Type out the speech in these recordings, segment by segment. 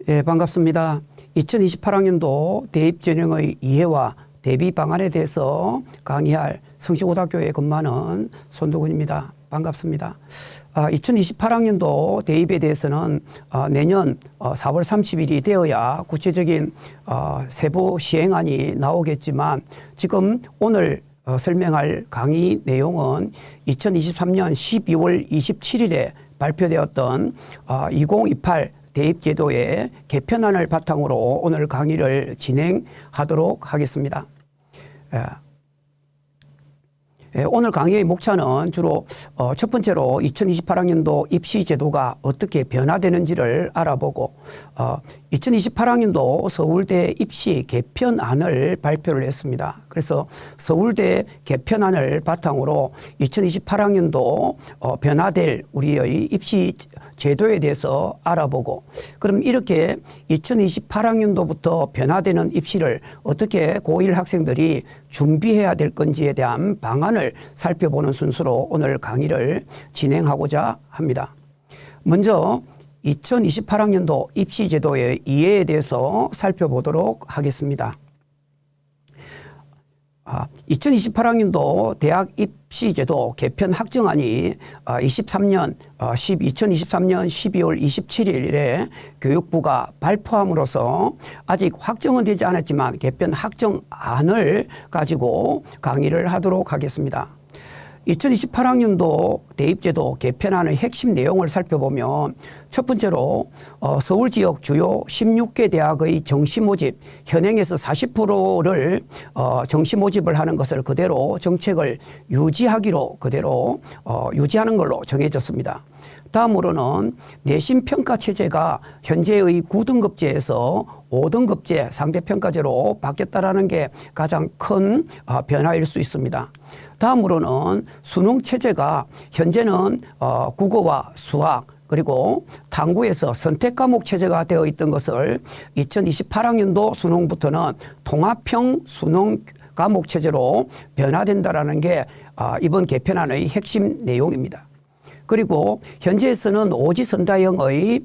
예, 반갑습니다. 2028학년도 대입전형의 이해와 대비 방안에 대해서 강의할 성시고등학교에 근무하는 손도근입니다. 반갑습니다. 2028학년도 대입에 대해서는 내년 4월 30일이 되어야 구체적인 세부 시행안이 나오겠지만 지금 오늘 설명할 강의 내용은 2023년 12월 27일에 발표되었던 2028 대입제도의 개편안을 바탕으로 오늘 강의를 진행하도록 하겠습니다. 오늘 강의의 목차는 주로 첫 번째로 2028학년도 입시제도가 어떻게 변화되는지를 알아보고 2028학년도 서울대 입시 개편안을 발표를 했습니다. 그래서 서울대 개편안을 바탕으로 2028학년도 변화될 우리의 입시 제도에 대해서 알아보고 그럼 이렇게 2028학년도부터 변화되는 입시를 어떻게 고1 학생들이 준비해야 될 건지에 대한 방안을 살펴보는 순서로 오늘 강의를 진행하고자 합니다. 먼저 2028학년도 입시제도의 이해에 대해서 살펴보도록 하겠습니다. 2028학년도 대학 입시제도 개편 확정안이 2023년 12월 27일에 교육부가 발표함으로써 아직 확정은 되지 않았지만 개편 확정안을 가지고 강의를 하도록 하겠습니다. 2028학년도 대입제도 개편안의 핵심 내용을 살펴보면 첫 번째로 서울 지역 주요 16개 대학의 정시 모집 현행에서 40%를 정시 모집을 하는 것을 그대로 정책을 유지하기로 그대로 유지하는 걸로 정해졌습니다. 다음으로는 내신 평가 체제가 현재의 9등급제에서 5등급제 상대평가제로 바뀌었다라는 게 가장 큰 변화일 수 있습니다. 다음으로는 수능 체제가 현재는 국어와 수학 그리고 탐구에서 선택 과목 체제가 되어 있던 것을 2028학년도 수능부터는 통합형 수능 과목 체제로 변화된다라는 게 이번 개편안의 핵심 내용입니다. 그리고 현재에서는 오지선다형의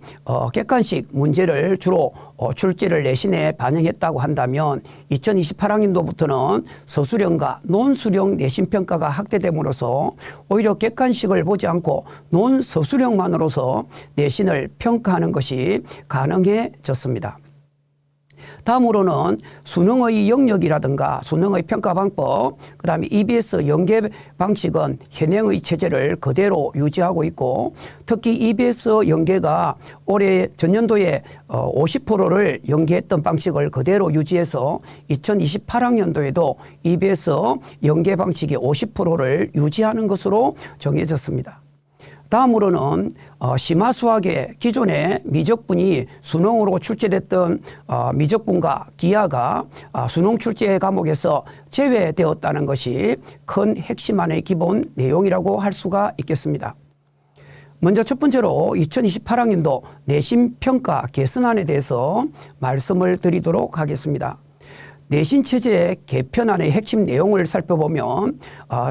객관식 문제를 주로 출제를 내신에 반영했다고 한다면 2028학년도부터는 서술형과 논술형 내신평가가 확대됨으로써 오히려 객관식을 보지 않고 논서술형만으로서 내신을 평가하는 것이 가능해졌습니다. 다음으로는 수능의 영역이라든가 수능의 평가 방법, 그 다음에 EBS 연계 방식은 현행의 체제를 그대로 유지하고 있고 특히 EBS 연계가 올해 전년도에 50%를 연계했던 방식을 그대로 유지해서 2028학년도에도 EBS 연계 방식이 50%를 유지하는 것으로 정해졌습니다. 다음으로는 심화수학의 기존의 미적분이 수능으로 출제됐던 미적분과 기하가 수능 출제 과목에서 제외되었다는 것이 큰 핵심안의 기본 내용이라고 할 수가 있겠습니다. 먼저 첫 번째로 2028학년도 내신평가 개선안에 대해서 말씀을 드리도록 하겠습니다. 내신체제 개편안의 핵심 내용을 살펴보면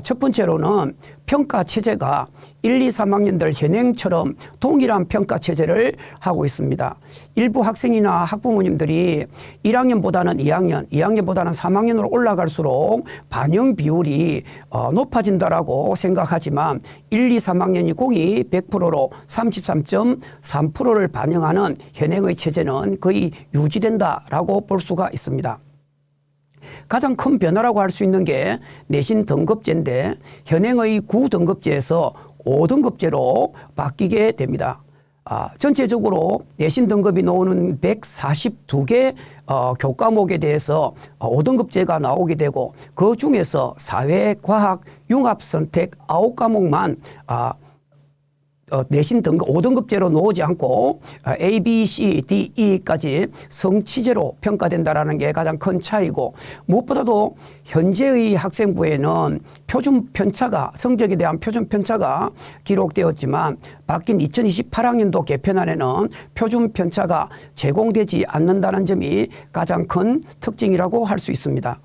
첫 번째로는 평가체제가 1, 2, 3학년들 현행처럼 동일한 평가체제를 하고 있습니다. 일부 학생이나 학부모님들이 1학년보다는 2학년, 2학년보다는 3학년으로 올라갈수록 반영 비율이 높아진다라고 생각하지만 1, 2, 3학년이 공이 100%로 33.3%를 반영하는 현행의 체제는 거의 유지된다라고 볼 수가 있습니다. 가장 큰 변화라고 할 수 있는 게 내신 등급제인데 현행의 9등급제에서 5등급제로 바뀌게 됩니다. 전체적으로 내신 등급이 나오는 142개 교과목에 대해서 5등급제가 나오게 되고 그 중에서 사회, 과학, 융합 선택 9과목만 내신 등급 5등급제로 놓지 않고 A, B, C, D, E까지 성취제로 평가된다라는 게 가장 큰 차이고 무엇보다도 현재의 학생부에는 표준 편차가 성적에 대한 표준 편차가 기록되었지만 바뀐 2028학년도 개편안에는 표준 편차가 제공되지 않는다는 점이 가장 큰 특징이라고 할 수 있습니다.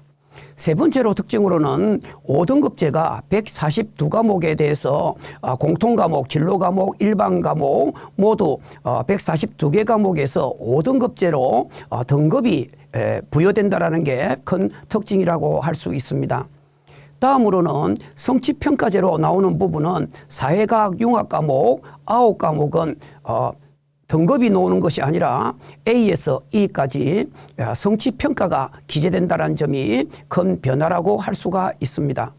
세 번째로 특징으로는 5등급제가 142과목에 대해서 공통과목, 진로과목, 일반과목 모두 142개 과목에서 5등급제로 등급이 부여된다는 게 큰 특징이라고 할 수 있습니다. 다음으로는 성취평가제로 나오는 부분은 사회과학 융합 과목 9과목은 등급이 나오는 것이 아니라 A에서 E까지 성취평가가 기재된다는 점이 큰 변화라고 할 수가 있습니다.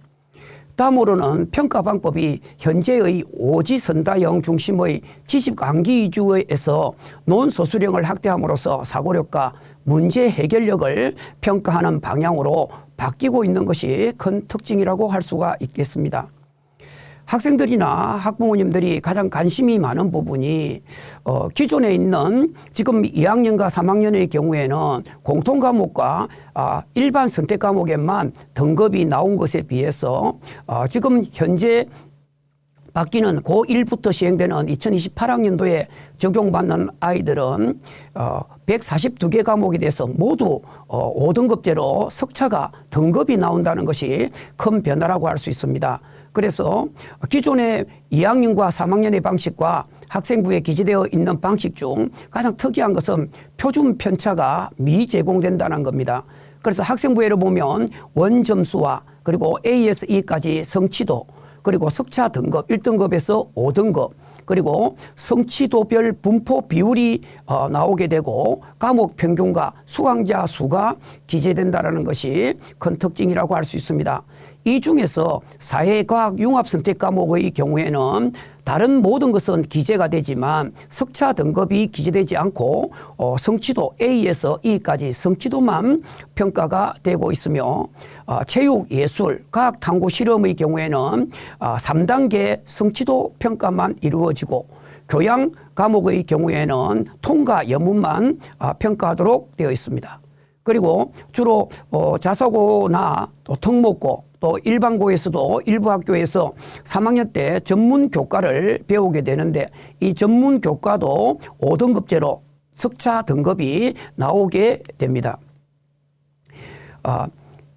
다음으로는 평가 방법이 현재의 오지선다형 중심의 지식 암기 위주에서 논소수령을 확대함으로써 사고력과 문제 해결력을 평가하는 방향으로 바뀌고 있는 것이 큰 특징이라고 할 수가 있겠습니다. 학생들이나 학부모님들이 가장 관심이 많은 부분이 기존에 있는 지금 2학년과 3학년의 경우에는 공통과목과 일반 선택과목에만 등급이 나온 것에 비해서 지금 현재 바뀌는 고1부터 시행되는 2028학년도에 적용받는 아이들은 142개 과목에 대해서 모두 5등급제로 석차가 등급이 나온다는 것이 큰 변화라고 할 수 있습니다. 그래서 기존의 2학년과 3학년의 방식과 학생부에 기재되어 있는 방식 중 가장 특이한 것은 표준 편차가 미제공된다는 겁니다. 그래서 학생부에를 보면 원점수와 그리고 A에서 E까지 성취도 그리고 석차 등급 1등급에서 5등급 그리고 성취도별 분포 비율이 나오게 되고 과목 평균과 수강자 수가 기재된다는 것이 큰 특징이라고 할 수 있습니다. 이 중에서 사회과학 융합선택 과목의 경우에는 다른 모든 것은 기재가 되지만 석차 등급이 기재되지 않고 성취도 A에서 E까지 성취도만 평가가 되고 있으며 체육, 예술, 과학, 탐구, 실험의 경우에는 3단계 성취도 평가만 이루어지고 교양 과목의 경우에는 통과 여문만 평가하도록 되어 있습니다. 그리고 주로 자사고나 또 특목고 또 일반고에서도 일부 학교에서 3학년 때 전문 교과를 배우게 되는데 이 전문 교과도 5등급제로 석차 등급이 나오게 됩니다.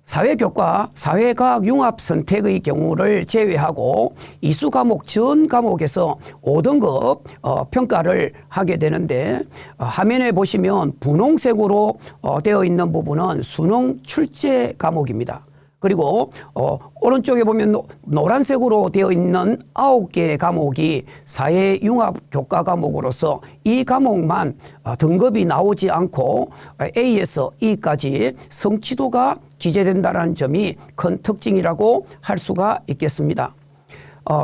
사회교과, 사회과학 융합 선택의 경우를 제외하고 이수 과목 전 과목에서 5등급 평가를 하게 되는데 화면에 보시면 분홍색으로 되어 있는 부분은 수능 출제 과목입니다. 그리고 오른쪽에 보면 노란색으로 되어 있는 9개의 과목이 사회융합교과 과목으로서 이 과목만 등급이 나오지 않고 A에서 E까지 성취도가 기재된다는 점이 큰 특징이라고 할 수가 있겠습니다.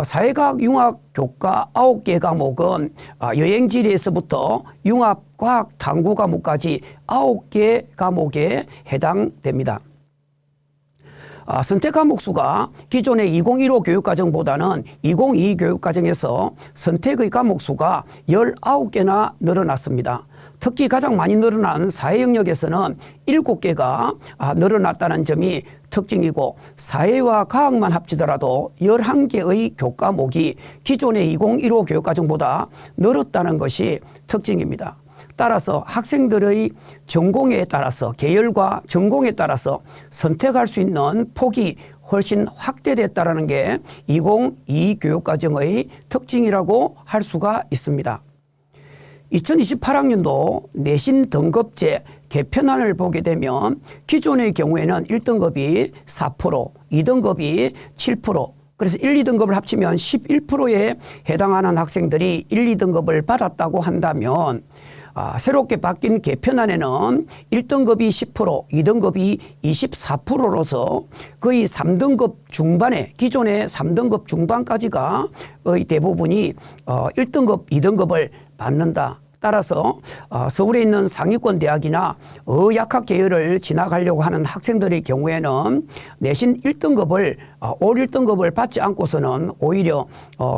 사회과학 융합교과 9개 과목은 여행지리에서부터 융합과학 탐구 과목까지 9개 과목에 해당됩니다. 선택 과목 수가 기존의 2015 교육과정보다는 2022 교육과정에서 선택의 과목 수가 19개나 늘어났습니다. 특히 가장 많이 늘어난 사회 영역에서는 7개가 늘어났다는 점이 특징이고 사회와 과학만 합치더라도 11개의 교과목이 기존의 2015 교육과정보다 늘었다는 것이 특징입니다. 따라서 학생들의 전공에 따라서 계열과 전공에 따라서 선택할 수 있는 폭이 훨씬 확대됐다는 게 2022 교육과정의 특징이라고 할 수가 있습니다. 2028학년도 내신 등급제 개편안을 보게 되면 기존의 경우에는 1등급이 4%, 2등급이 7%, 그래서 1, 2등급을 합치면 11%에 해당하는 학생들이 1, 2등급을 받았다고 한다면 새롭게 바뀐 개편안에는 1등급이 10%, 2등급이 24%로서 거의 3등급 중반에 기존의 3등급 중반까지가 거의 대부분이 1등급, 2등급을 받는다. 따라서 서울에 있는 상위권 대학이나 의학학 계열을 진학하려고 하는 학생들의 경우에는 내신 1등급을 올 1등급을 받지 않고서는 오히려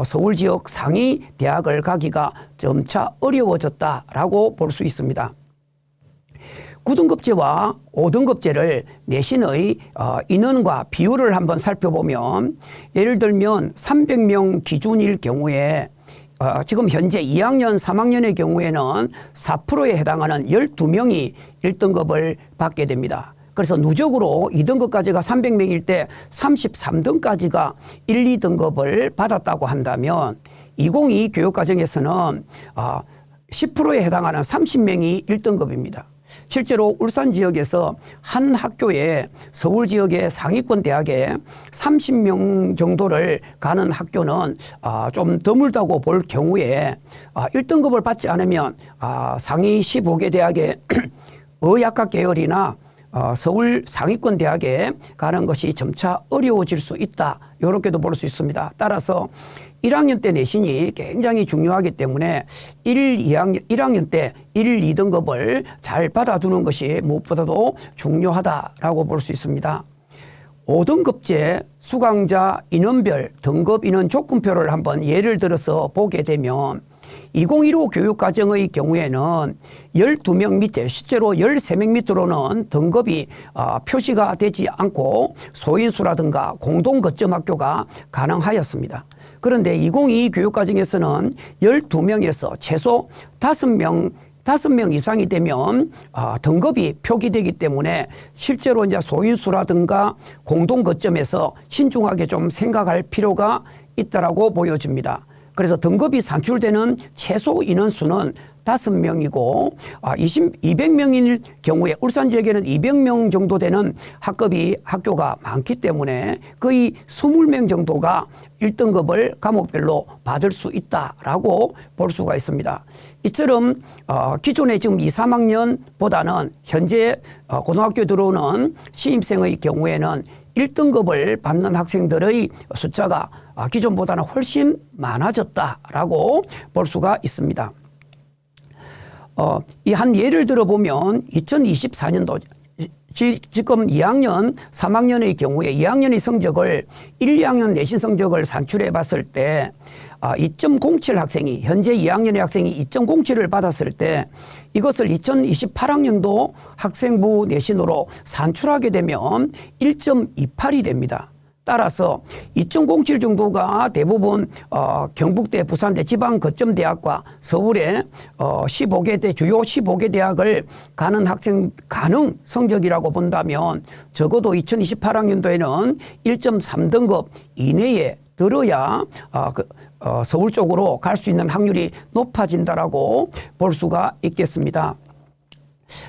서울 지역 상위 대학을 가기가 점차 어려워졌다라고 볼 수 있습니다. 9등급제와 5등급제를 내신의 인원과 비율을 한번 살펴보면 예를 들면 300명 기준일 경우에 지금 현재 2학년, 3학년의 경우에는 4%에 해당하는 12명이 1등급을 받게 됩니다. 그래서 누적으로 2등급까지가 300명일 때 33등까지가 1, 2등급을 받았다고 한다면 2022 교육과정에서는 10%에 해당하는 30명이 1등급입니다. 실제로 울산 지역에서 한 학교에 서울 지역의 상위권 대학에 30명 정도를 가는 학교는 좀 드물다고 볼 경우에 1등급을 받지 않으면 상위 15개 대학의 의학과 계열이나 서울 상위권 대학에 가는 것이 점차 어려워질 수 있다. 이렇게도 볼 수 있습니다. 따라서 1학년 때 내신이 굉장히 중요하기 때문에 1학년 때 1, 2등급을 잘 받아두는 것이 무엇보다도 중요하다라고 볼 수 있습니다. 5등급제 수강자 인원별 등급 인원 조건표를 한번 예를 들어서 보게 되면 2015 교육과정의 경우에는 12명 밑에 실제로 13명 밑으로는 등급이 표시가 되지 않고 소인수라든가 공동거점학교가 가능하였습니다. 그런데 2022 교육과정에서는 12명에서 최소 5명 이상이 되면 등급이 표기되기 때문에 실제로 이제 소인수라든가 공동거점에서 신중하게 좀 생각할 필요가 있다라고 보여집니다. 그래서 등급이 산출되는 최소 인원수는 5명이고 200명일 경우에 울산 지역에는 200명 정도 되는 학교가 많기 때문에 거의 20명 정도가 1등급을 과목별로 받을 수 있다라고 볼 수가 있습니다. 이처럼 기존에 지금 2, 3학년보다는 현재 고등학교에 들어오는 신입생의 경우에는 1등급을 받는 학생들의 숫자가 기존보다는 훨씬 많아졌다라고 볼 수가 있습니다. 이 한 예를 들어보면 2024년도 지금 2학년, 3학년의 경우에 2학년의 성적을 1, 2학년 내신 성적을 산출해 봤을 때 2.07 학생이 현재 2학년의 학생이 2.07을 받았을 때 이것을 2028학년도 학생부 내신으로 산출하게 되면 1.28이 됩니다. 따라서 2.07 정도가 대부분 경북대, 부산대, 지방거점대학과 서울의 15개 주요 15개 대학을 가는 학생 가능 성적이라고 본다면 적어도 2028학년도에는 1.3등급 이내에 들어야 서울 쪽으로 갈 수 있는 확률이 높아진다라고 볼 수가 있겠습니다.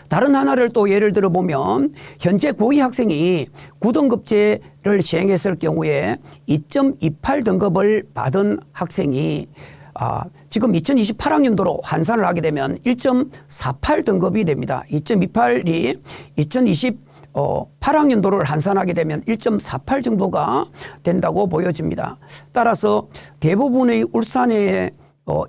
다른 하나를 또 예를 들어보면 현재 고2 학생이 9등급제를 시행했을 경우에 2.28등급을 받은 학생이 지금 2028학년도로 환산을 하게 되면 1.48등급이 됩니다. 2.28이 2028학년도를 환산하게 되면 1.48 정도가 된다고 보여집니다. 따라서 대부분의 울산의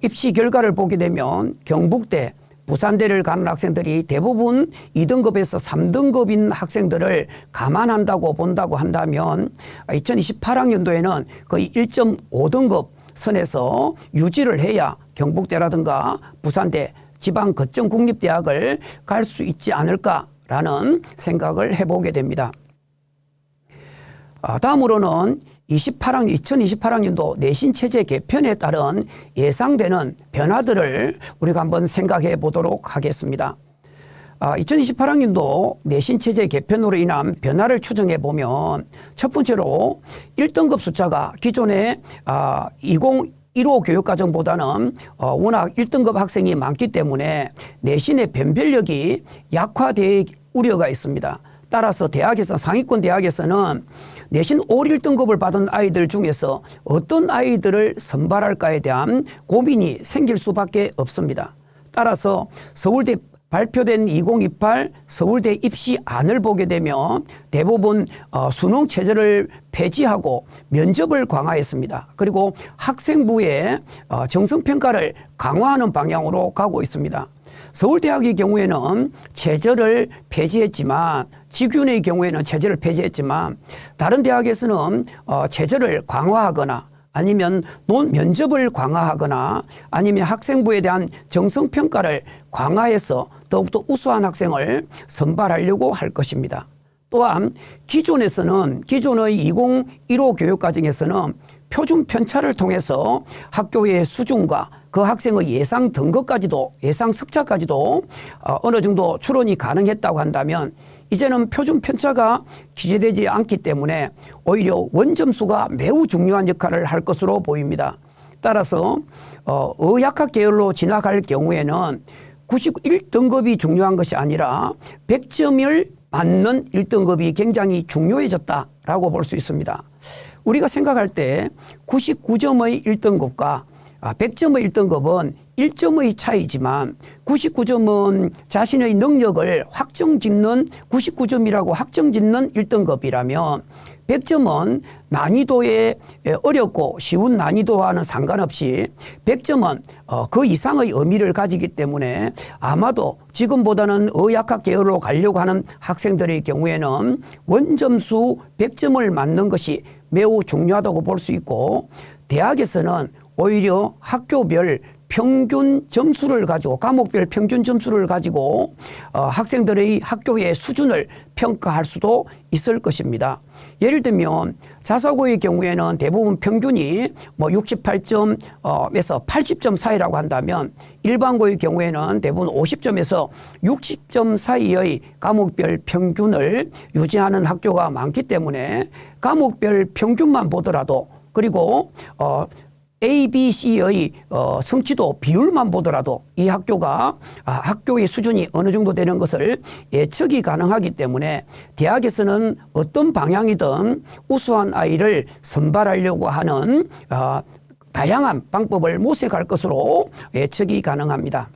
입시 결과를 보게 되면 경북대, 부산대를 가는 학생들이 대부분 2등급에서 3등급인 학생들을 감안한다고 본다고 한다면 2028학년도에는 거의 1.5등급 선에서 유지를 해야 경북대라든가 부산대, 지방거점 국립대학을 갈 수 있지 않을까라는 생각을 해보게 됩니다. 다음으로는 2028학년도 내신체제 개편에 따른 예상되는 변화들을 우리가 한번 생각해 보도록 하겠습니다. 2028학년도 내신체제 개편으로 인한 변화를 추정해 보면 첫 번째로 1등급 숫자가 기존의 2015 교육과정보다는 워낙 1등급 학생이 많기 때문에 내신의 변별력이 약화될 우려가 있습니다. 따라서 대학에서 상위권 대학에서는 내신 올 1등급을 받은 아이들 중에서 어떤 아이들을 선발할까에 대한 고민이 생길 수밖에 없습니다. 따라서 서울대 발표된 2028 서울대 입시안을 보게 되면 대부분 수능 체제를 폐지하고 면접을 강화했습니다. 그리고 학생부의 정성평가를 강화하는 방향으로 가고 있습니다. 서울대학의 경우에는 체제를 폐지했지만 직윤의 경우에는 체제를 폐지했지만 다른 대학에서는 체제를 강화하거나 아니면 면접을 강화하거나 아니면 학생부에 대한 정성평가를 강화해서 더욱더 우수한 학생을 선발하려고 할 것입니다. 또한 기존의 2015 교육과정에서는 표준 편차를 통해서 학교의 수준과 그 학생의 예상 등급까지도 예상 석차까지도 어느 정도 추론이 가능했다고 한다면 이제는 표준 편차가 기재되지 않기 때문에 오히려 원점수가 매우 중요한 역할을 할 것으로 보입니다. 따라서 의학학 계열로 진학할 경우에는 91등급이 중요한 것이 아니라 100점을 맞는 1등급이 굉장히 중요해졌다라고 볼 수 있습니다. 우리가 생각할 때 99점의 1등급과 100점의 1등급은 1점의 차이지만 99점은 자신의 능력을 확정짓는 99점이라고 확정짓는 1등급이라면 100점은 난이도에 어렵고 쉬운 난이도와는 상관없이 100점은 그 이상의 의미를 가지기 때문에 아마도 지금보다는 의학학 계열로 가려고 하는 학생들의 경우에는 원점수 100점을 맞는 것이 매우 중요하다고 볼 수 있고 대학에서는 오히려 학교별 평균 점수를 가지고 과목별 평균 점수를 가지고 학생들의 학교의 수준을 평가할 수도 있을 것입니다. 예를 들면 자사고의 경우에는 대부분 평균이 68점에서 80점 사이라고 한다면 일반고의 경우에는 대부분 50점에서 60점 사이의 과목별 평균을 유지하는 학교가 많기 때문에 과목별 평균만 보더라도 그리고 A, B, C의 성취도 비율만 보더라도 이 학교가 학교의 수준이 어느 정도 되는 것을 예측이 가능하기 때문에 대학에서는 어떤 방향이든 우수한 아이를 선발하려고 하는 다양한 방법을 모색할 것으로 예측이 가능합니다.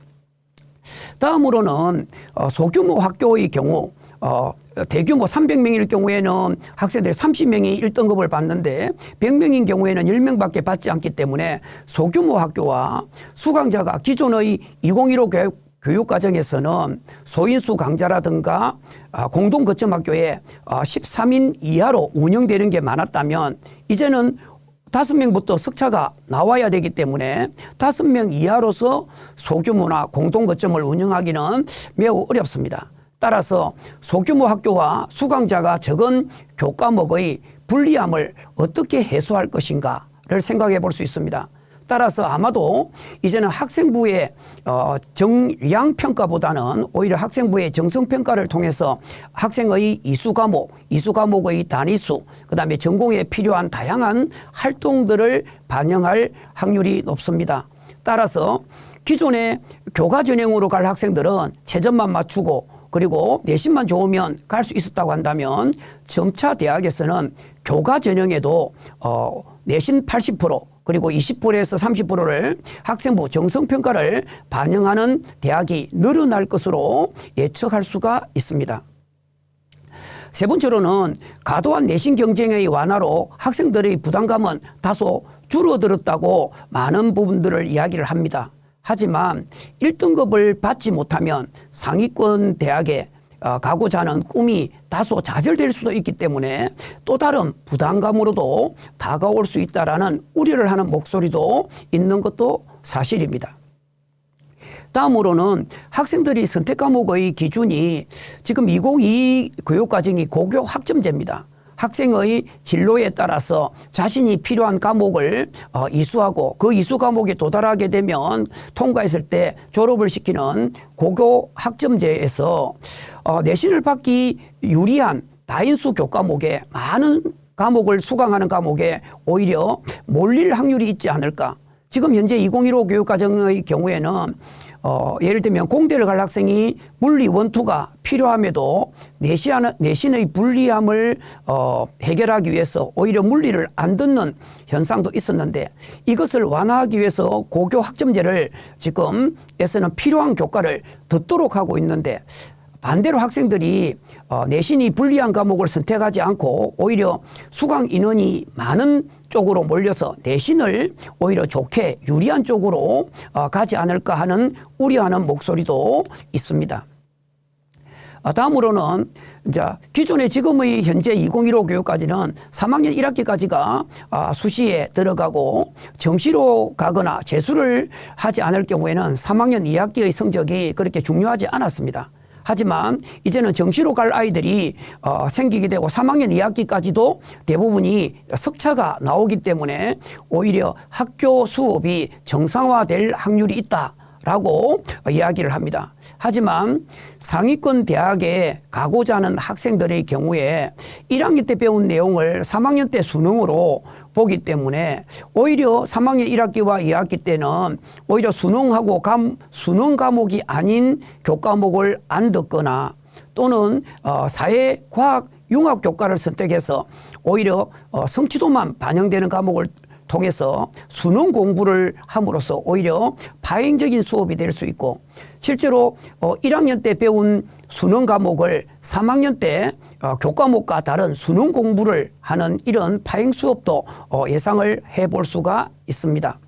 다음으로는 소규모 학교의 경우 대규모 300명일 경우에는 학생들 30명이 1등급을 받는데 100명인 경우에는 10명밖에 받지 않기 때문에 소규모 학교와 수강자가 기존의 2015 교육과정에서는 소인수 강좌라든가 공동거점학교에 13인 이하로 운영되는 게 많았다면 이제는 5명부터 석차가 나와야 되기 때문에 5명 이하로서 소규모나 공동거점을 운영하기는 매우 어렵습니다. 따라서 소규모 학교와 수강자가 적은 교과목의 불리함을 어떻게 해소할 것인가를 생각해 볼 수 있습니다. 따라서 아마도 이제는 학생부의 정량평가보다는 오히려 학생부의 정성평가를 통해서 학생의 이수 과목의 단위수, 그 다음에 전공에 필요한 다양한 활동들을 반영할 확률이 높습니다. 따라서 기존에 교과 전형으로 갈 학생들은 채점만 맞추고 그리고 내신만 좋으면 갈 수 있었다고 한다면 점차 대학에서는 교과 전형에도 내신 80% 그리고 20%에서 30%를 학생부 정성평가를 반영하는 대학이 늘어날 것으로 예측할 수가 있습니다. 세 번째로는 과도한 내신 경쟁의 완화로 학생들의 부담감은 다소 줄어들었다고 많은 부분들을 이야기를 합니다. 하지만 1등급을 받지 못하면 상위권 대학에 가고자 하는 꿈이 다소 좌절될 수도 있기 때문에 또 다른 부담감으로도 다가올 수 있다라는 우려를 하는 목소리도 있는 것도 사실입니다. 다음으로는 학생들이 선택 과목의 기준이 지금 2022 교육과정이 고교 학점제입니다. 학생의 진로에 따라서 자신이 필요한 과목을 이수하고 그 이수 과목에 도달하게 되면 통과했을 때 졸업을 시키는 고교 학점제에서 내신을 받기 유리한 다인수 교과목에 많은 과목을 수강하는 과목에 오히려 몰릴 확률이 있지 않을까. 지금 현재 2015 교육과정의 경우에는 예를 들면 공대를 갈 학생이 물리 원투가 필요함에도 내신의 불리함을 해결하기 위해서 오히려 물리를 안 듣는 현상도 있었는데 이것을 완화하기 위해서 고교 학점제를 지금에서는 필요한 교과를 듣도록 하고 있는데 반대로 학생들이 내신이 불리한 과목을 선택하지 않고 오히려 수강 인원이 많은 쪽으로 몰려서 내신을 오히려 좋게 유리한 쪽으로 가지 않을까 하는 우려하는 목소리도 있습니다. 다음으로는 이제 기존의 지금의 현재 2015 교육까지는 3학년 1학기까지가 수시에 들어가고 정시로 가거나 재수를 하지 않을 경우에는 3학년 2학기의 성적이 그렇게 중요하지 않았습니다. 하지만 이제는 정시로 갈 아이들이 생기게 되고 3학년 2학기까지도 대부분이 석차가 나오기 때문에 오히려 학교 수업이 정상화될 확률이 있다라고 이야기를 합니다. 하지만 상위권 대학에 가고자 하는 학생들의 경우에 1학년 때 배운 내용을 3학년 때 수능으로 보기 때문에 오히려 3학년 1학기와 2학기 때는 오히려 수능하고 수능 과목이 아닌 교과목을 안 듣거나 또는 사회, 과학, 융합 교과를 선택해서 오히려 성취도만 반영되는 과목을 통해서 수능 공부를 함으로써 오히려 파행적인 수업이 될 수 있고 실제로 1학년 때 배운 수능 과목을 3학년 때 교과목과 다른 수능 공부를 하는 이런 파행 수업도 예상을 해볼 수가 있습니다.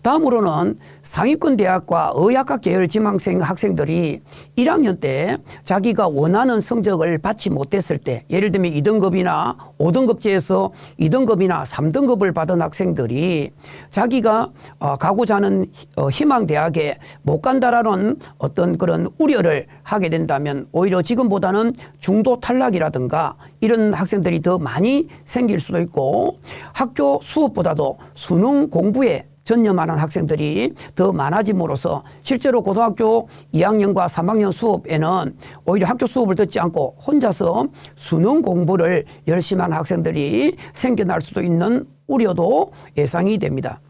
다음으로는 상위권 대학과 의학학 계열 지망생 학생들이 1학년 때 자기가 원하는 성적을 받지 못했을 때 예를 들면 2등급이나 5등급제에서 2등급이나 3등급을 받은 학생들이 자기가 가고자 하는 희망 대학에 못 간다라는 어떤 그런 우려를 하게 된다면 오히려 지금보다는 중도 탈락이라든가 이런 학생들이 더 많이 생길 수도 있고 학교 수업보다도 수능 공부에 전념하는 학생들이 더 많아짐으로써 실제로 고등학교 2학년과 3학년 수업에는 오히려 학교 수업을 듣지 않고 혼자서 수능 공부를 열심히 하는 학생들이 생겨날 수도 있는 우려도 예상이 됩니다.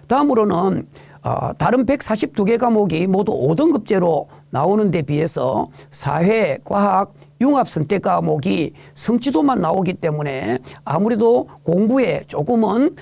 다음으로는 다른 142개 과목이 모두 5등급제로 나오는 데 비해서 사회, 과학, 융합 선택 과목이 성취도만 나오기 때문에 아무래도 공부에 조금은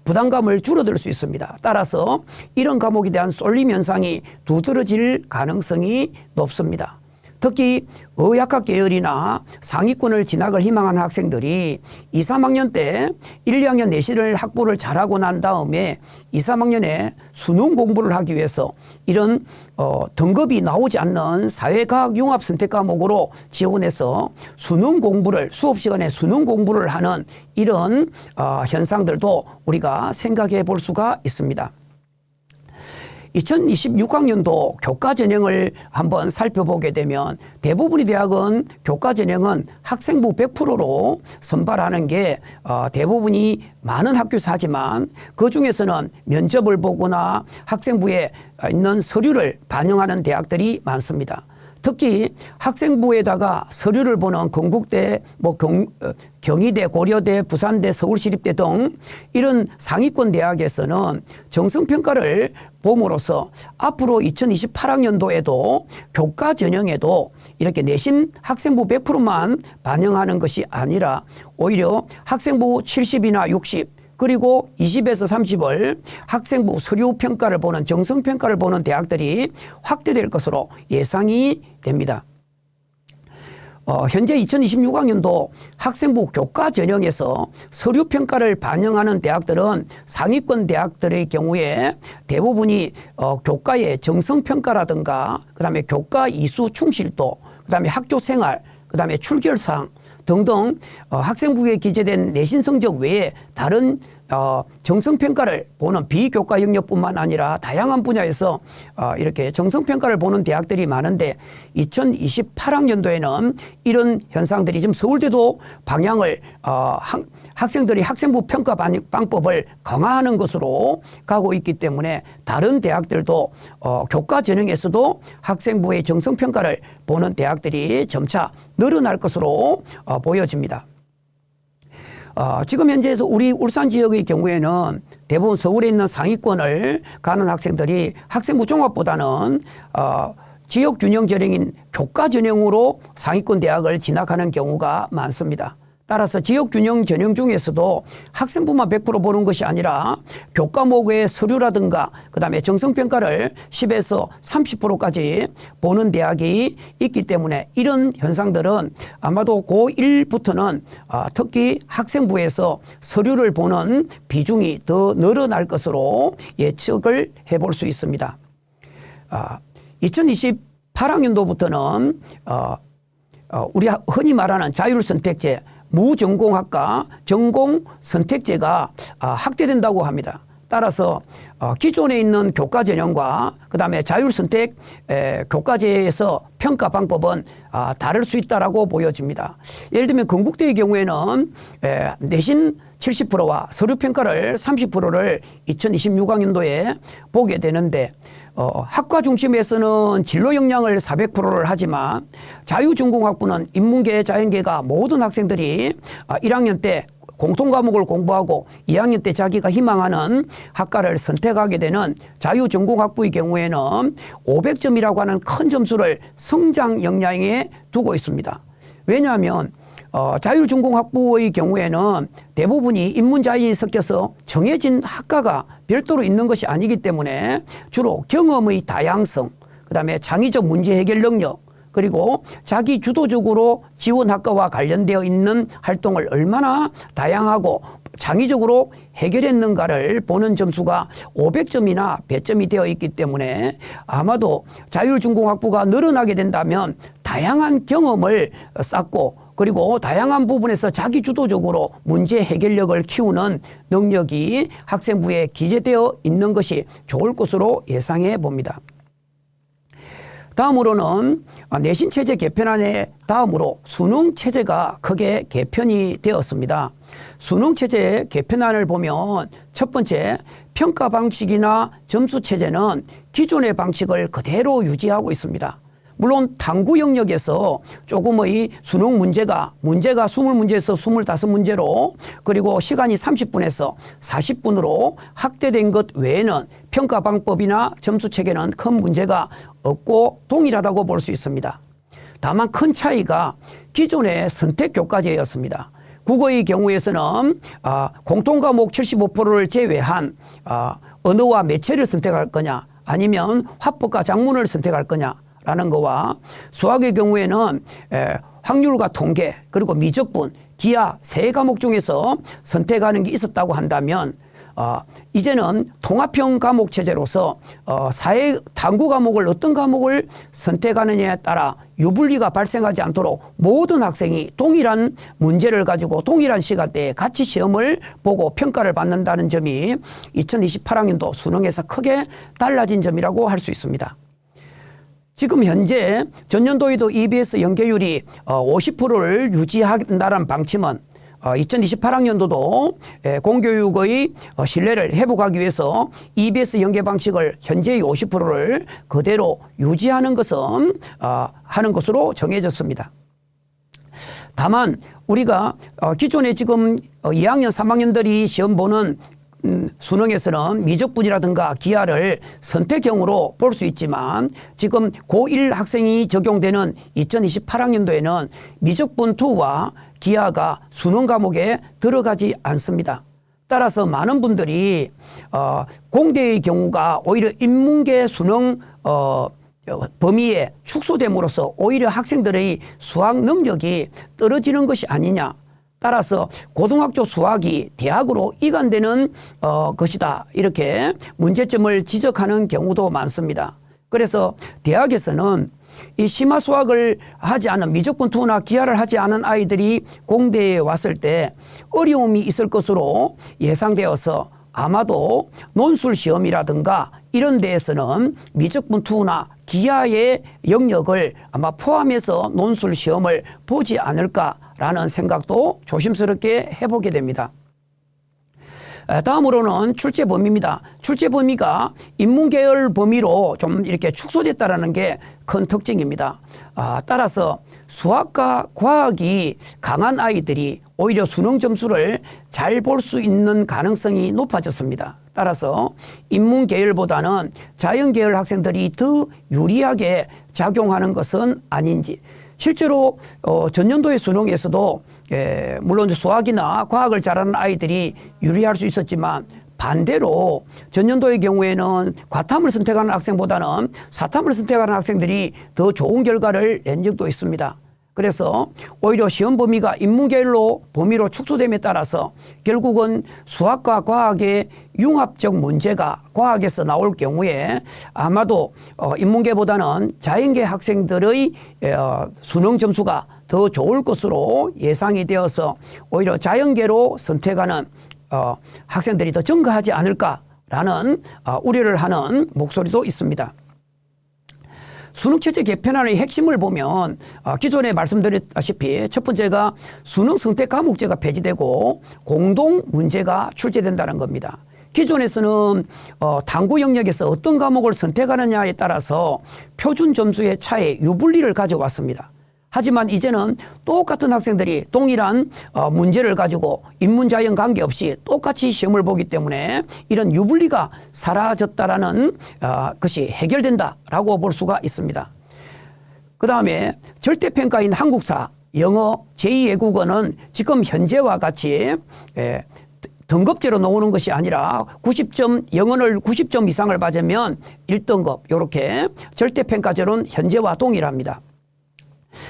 부담감을 줄어들 수 있습니다. 따라서 이런 과목에 대한 쏠림 현상이 두드러질 가능성이 높습니다. 특히 의학학 계열이나 상위권을 진학을 희망하는 학생들이 2, 3학년 때 1, 2학년 내신을 확보를 잘하고 난 다음에 2, 3학년에 수능 공부를 하기 위해서 이런 등급이 나오지 않는 사회과학 융합 선택 과목으로 지원해서 수능 공부를 수업 시간에 수능 공부를 하는 이런 현상들도 우리가 생각해 볼 수가 있습니다. 2026학년도 교과 전형을 한번 살펴보게 되면 대부분의 대학은 교과 전형은 학생부 100%로 선발하는 게 대부분이 많은 학교에서 하지만 그중에서는 면접을 보거나 학생부에 있는 서류를 반영하는 대학들이 많습니다. 특히 학생부에다가 서류를 보는 건국대, 경희대, 고려대, 부산대, 서울시립대 등 이런 상위권 대학에서는 정성평가를 봄으로써 앞으로 2028학년도에도 교과 전형에도 이렇게 내신 학생부 100%만 반영하는 것이 아니라 오히려 학생부 70이나 60 그리고 20에서 30을 학생부 서류 평가를 보는 정성 평가를 보는 대학들이 확대될 것으로 예상이 됩니다. 현재 2026학년도 학생부 교과 전형에서 서류 평가를 반영하는 대학들은 상위권 대학들의 경우에 대부분이 교과의 정성 평가라든가 그다음에 교과 이수 충실도 그다음에 학교 생활 그다음에 출결사항 등등 학생부에 기재된 내신 성적 외에 다른 정성평가를 보는 비교과 영역뿐만 아니라 다양한 분야에서 이렇게 정성평가를 보는 대학들이 많은데 2028학년도에는 이런 현상들이 지금 서울대도 방향을 학생들이 학생부 평가 방법을 강화하는 것으로 가고 있기 때문에 다른 대학들도 교과 전형에서도 학생부의 정성평가를 보는 대학들이 점차 늘어날 것으로 보여집니다. 지금 현재에서 우리 울산 지역의 경우에는 대부분 서울에 있는 상위권을 가는 학생들이 학생부 종합보다는 지역 균형 전형인 교과 전형으로 상위권 대학을 진학하는 경우가 많습니다. 따라서 지역 균형 전형 중에서도 학생부만 100% 보는 것이 아니라 교과목의 서류라든가 그다음에 정성평가를 10에서 30%까지 보는 대학이 있기 때문에 이런 현상들은 아마도 고1부터는 특히 학생부에서 서류를 보는 비중이 더 늘어날 것으로 예측을 해볼 수 있습니다. 2028학년도부터는 우리 흔히 말하는 자율선택제 무전공학과 전공 선택제가 확대된다고 합니다. 따라서 기존에 있는 교과 전형과 그다음에 자율선택 교과제에서 평가 방법은 다를 수 있다라고 보여집니다. 예를 들면 건국대의 경우에는 내신 70%와 서류평가를 30%를 2026학년도에 보게 되는데 학과 중심에서는 진로 역량을 400%를 하지만 자유전공학부는 인문계, 자연계가 모든 학생들이 1학년 때 공통과목을 공부하고 2학년 때 자기가 희망하는 학과를 선택하게 되는 자유전공학부의 경우에는 500점이라고 하는 큰 점수를 성장 역량에 두고 있습니다. 왜냐하면 자율전공학부의 경우에는 대부분이 인문자연이 섞여서 정해진 학과가 별도로 있는 것이 아니기 때문에 주로 경험의 다양성, 그다음에 창의적 문제 해결 능력, 그리고 자기 주도적으로 지원학과와 관련되어 있는 활동을 얼마나 다양하고 창의적으로 해결했는가를 보는 점수가 500점이나 배점이 되어 있기 때문에 아마도 자율전공학부가 늘어나게 된다면 다양한 경험을 쌓고 그리고 다양한 부분에서 자기 주도적으로 문제 해결력을 키우는 능력이 학생부에 기재되어 있는 것이 좋을 것으로 예상해 봅니다. 다음으로는 내신 체제 개편안의 다음으로 수능 체제가 크게 개편이 되었습니다. 수능 체제 개편안을 보면 첫 번째, 평가 방식이나 점수 체제는 기존의 방식을 그대로 유지하고 있습니다. 물론 탐구 영역에서 조금의 수능 문제가 20문제에서 25문제로 그리고 시간이 30분에서 40분으로 확대된 것 외에는 평가 방법이나 점수 체계는 큰 문제가 없고 동일하다고 볼 수 있습니다. 다만 큰 차이가 기존의 선택교과제였습니다. 국어의 경우에서는 공통과목 75%를 제외한 언어와 매체를 선택할 거냐 아니면 화법과 작문을 선택할 거냐 라는 거와 수학의 경우에는 확률과 통계 그리고 미적분, 기하 세 과목 중에서 선택하는 게 있었다고 한다면 이제는 통합형 과목 체제로서 사회 탐구 과목을 어떤 과목을 선택하느냐에 따라 유불리가 발생하지 않도록 모든 학생이 동일한 문제를 가지고 동일한 시간대에 같이 시험을 보고 평가를 받는다는 점이 2028학년도 수능에서 크게 달라진 점이라고 할 수 있습니다. 지금 현재 전년도에도 EBS 연계율이 50%를 유지한다는 방침은 2028학년도도 공교육의 신뢰를 회복하기 위해서 EBS 연계 방식을 현재의 50%를 그대로 유지하는 것은 하는 것으로 정해졌습니다. 다만 우리가 기존에 지금 2학년, 3학년들이 시험 보는 수능에서는 미적분이라든가 기하를 선택형으로 볼 수 있지만 지금 고1 학생이 적용되는 2028학년도에는 미적분2와 기하가 수능 과목에 들어가지 않습니다. 따라서 많은 분들이 공대의 경우가 오히려 인문계 수능 범위에 축소됨으로써 오히려 학생들의 수학 능력이 떨어지는 것이 아니냐. 따라서 고등학교 수학이 대학으로 이관되는 것이다. 이렇게 문제점을 지적하는 경우도 많습니다. 그래서 대학에서는 이 심화 수학을 하지 않은 미적분2나 기하를 하지 않은 아이들이 공대에 왔을 때 어려움이 있을 것으로 예상되어서 아마도 논술 시험이라든가 이런 데에서는 미적분2나 기하의 영역을 아마 포함해서 논술 시험을 보지 않을까라는 생각도 조심스럽게 해보게 됩니다. 다음으로는 출제 범위입니다. 출제 범위가 인문계열 범위로 좀 이렇게 축소됐다라는 게 큰 특징입니다. 따라서 수학과 과학이 강한 아이들이 오히려 수능 점수를 잘 볼 수 있는 가능성이 높아졌습니다. 따라서 인문계열보다는 자연계열 학생들이 더 유리하게 작용하는 것은 아닌지. 실제로 전년도의 수능에서도 물론 수학이나 과학을 잘하는 아이들이 유리할 수 있었지만 반대로 전년도의 경우에는 과탐을 선택하는 학생보다는 사탐을 선택하는 학생들이 더 좋은 결과를 낸 적도 있습니다. 그래서 오히려 시험 범위가 인문계열로 범위로 축소됨에 따라서 결국은 수학과 과학의 융합적 문제가 과학에서 나올 경우에 아마도 인문계보다는 자연계 학생들의 수능 점수가 더 좋을 것으로 예상이 되어서 오히려 자연계로 선택하는 학생들이 더 증가하지 않을까라는 않을까라는 우려를 하는 목소리도 있습니다. 수능체제 개편안의 핵심을 보면 기존에 말씀드렸다시피 첫 번째가 수능 선택 과목제가 폐지되고 공동 문제가 출제된다는 겁니다. 기존에서는 탐구 영역에서 어떤 과목을 선택하느냐에 따라서 표준 점수의 차에 유불리를 가져왔습니다. 하지만 이제는 똑같은 학생들이 동일한 문제를 가지고 인문자연 관계없이 똑같이 시험을 보기 때문에 이런 유불리가 사라졌다라는 것이 해결된다라고 볼 수가 있습니다. 그 다음에 절대평가인 한국사, 영어, 제2외국어는 지금 현재와 같이 등급제로 나오는 것이 아니라 90점, 영어를 90점 이상을 받으면 1등급 이렇게 절대평가제로는 현재와 동일합니다.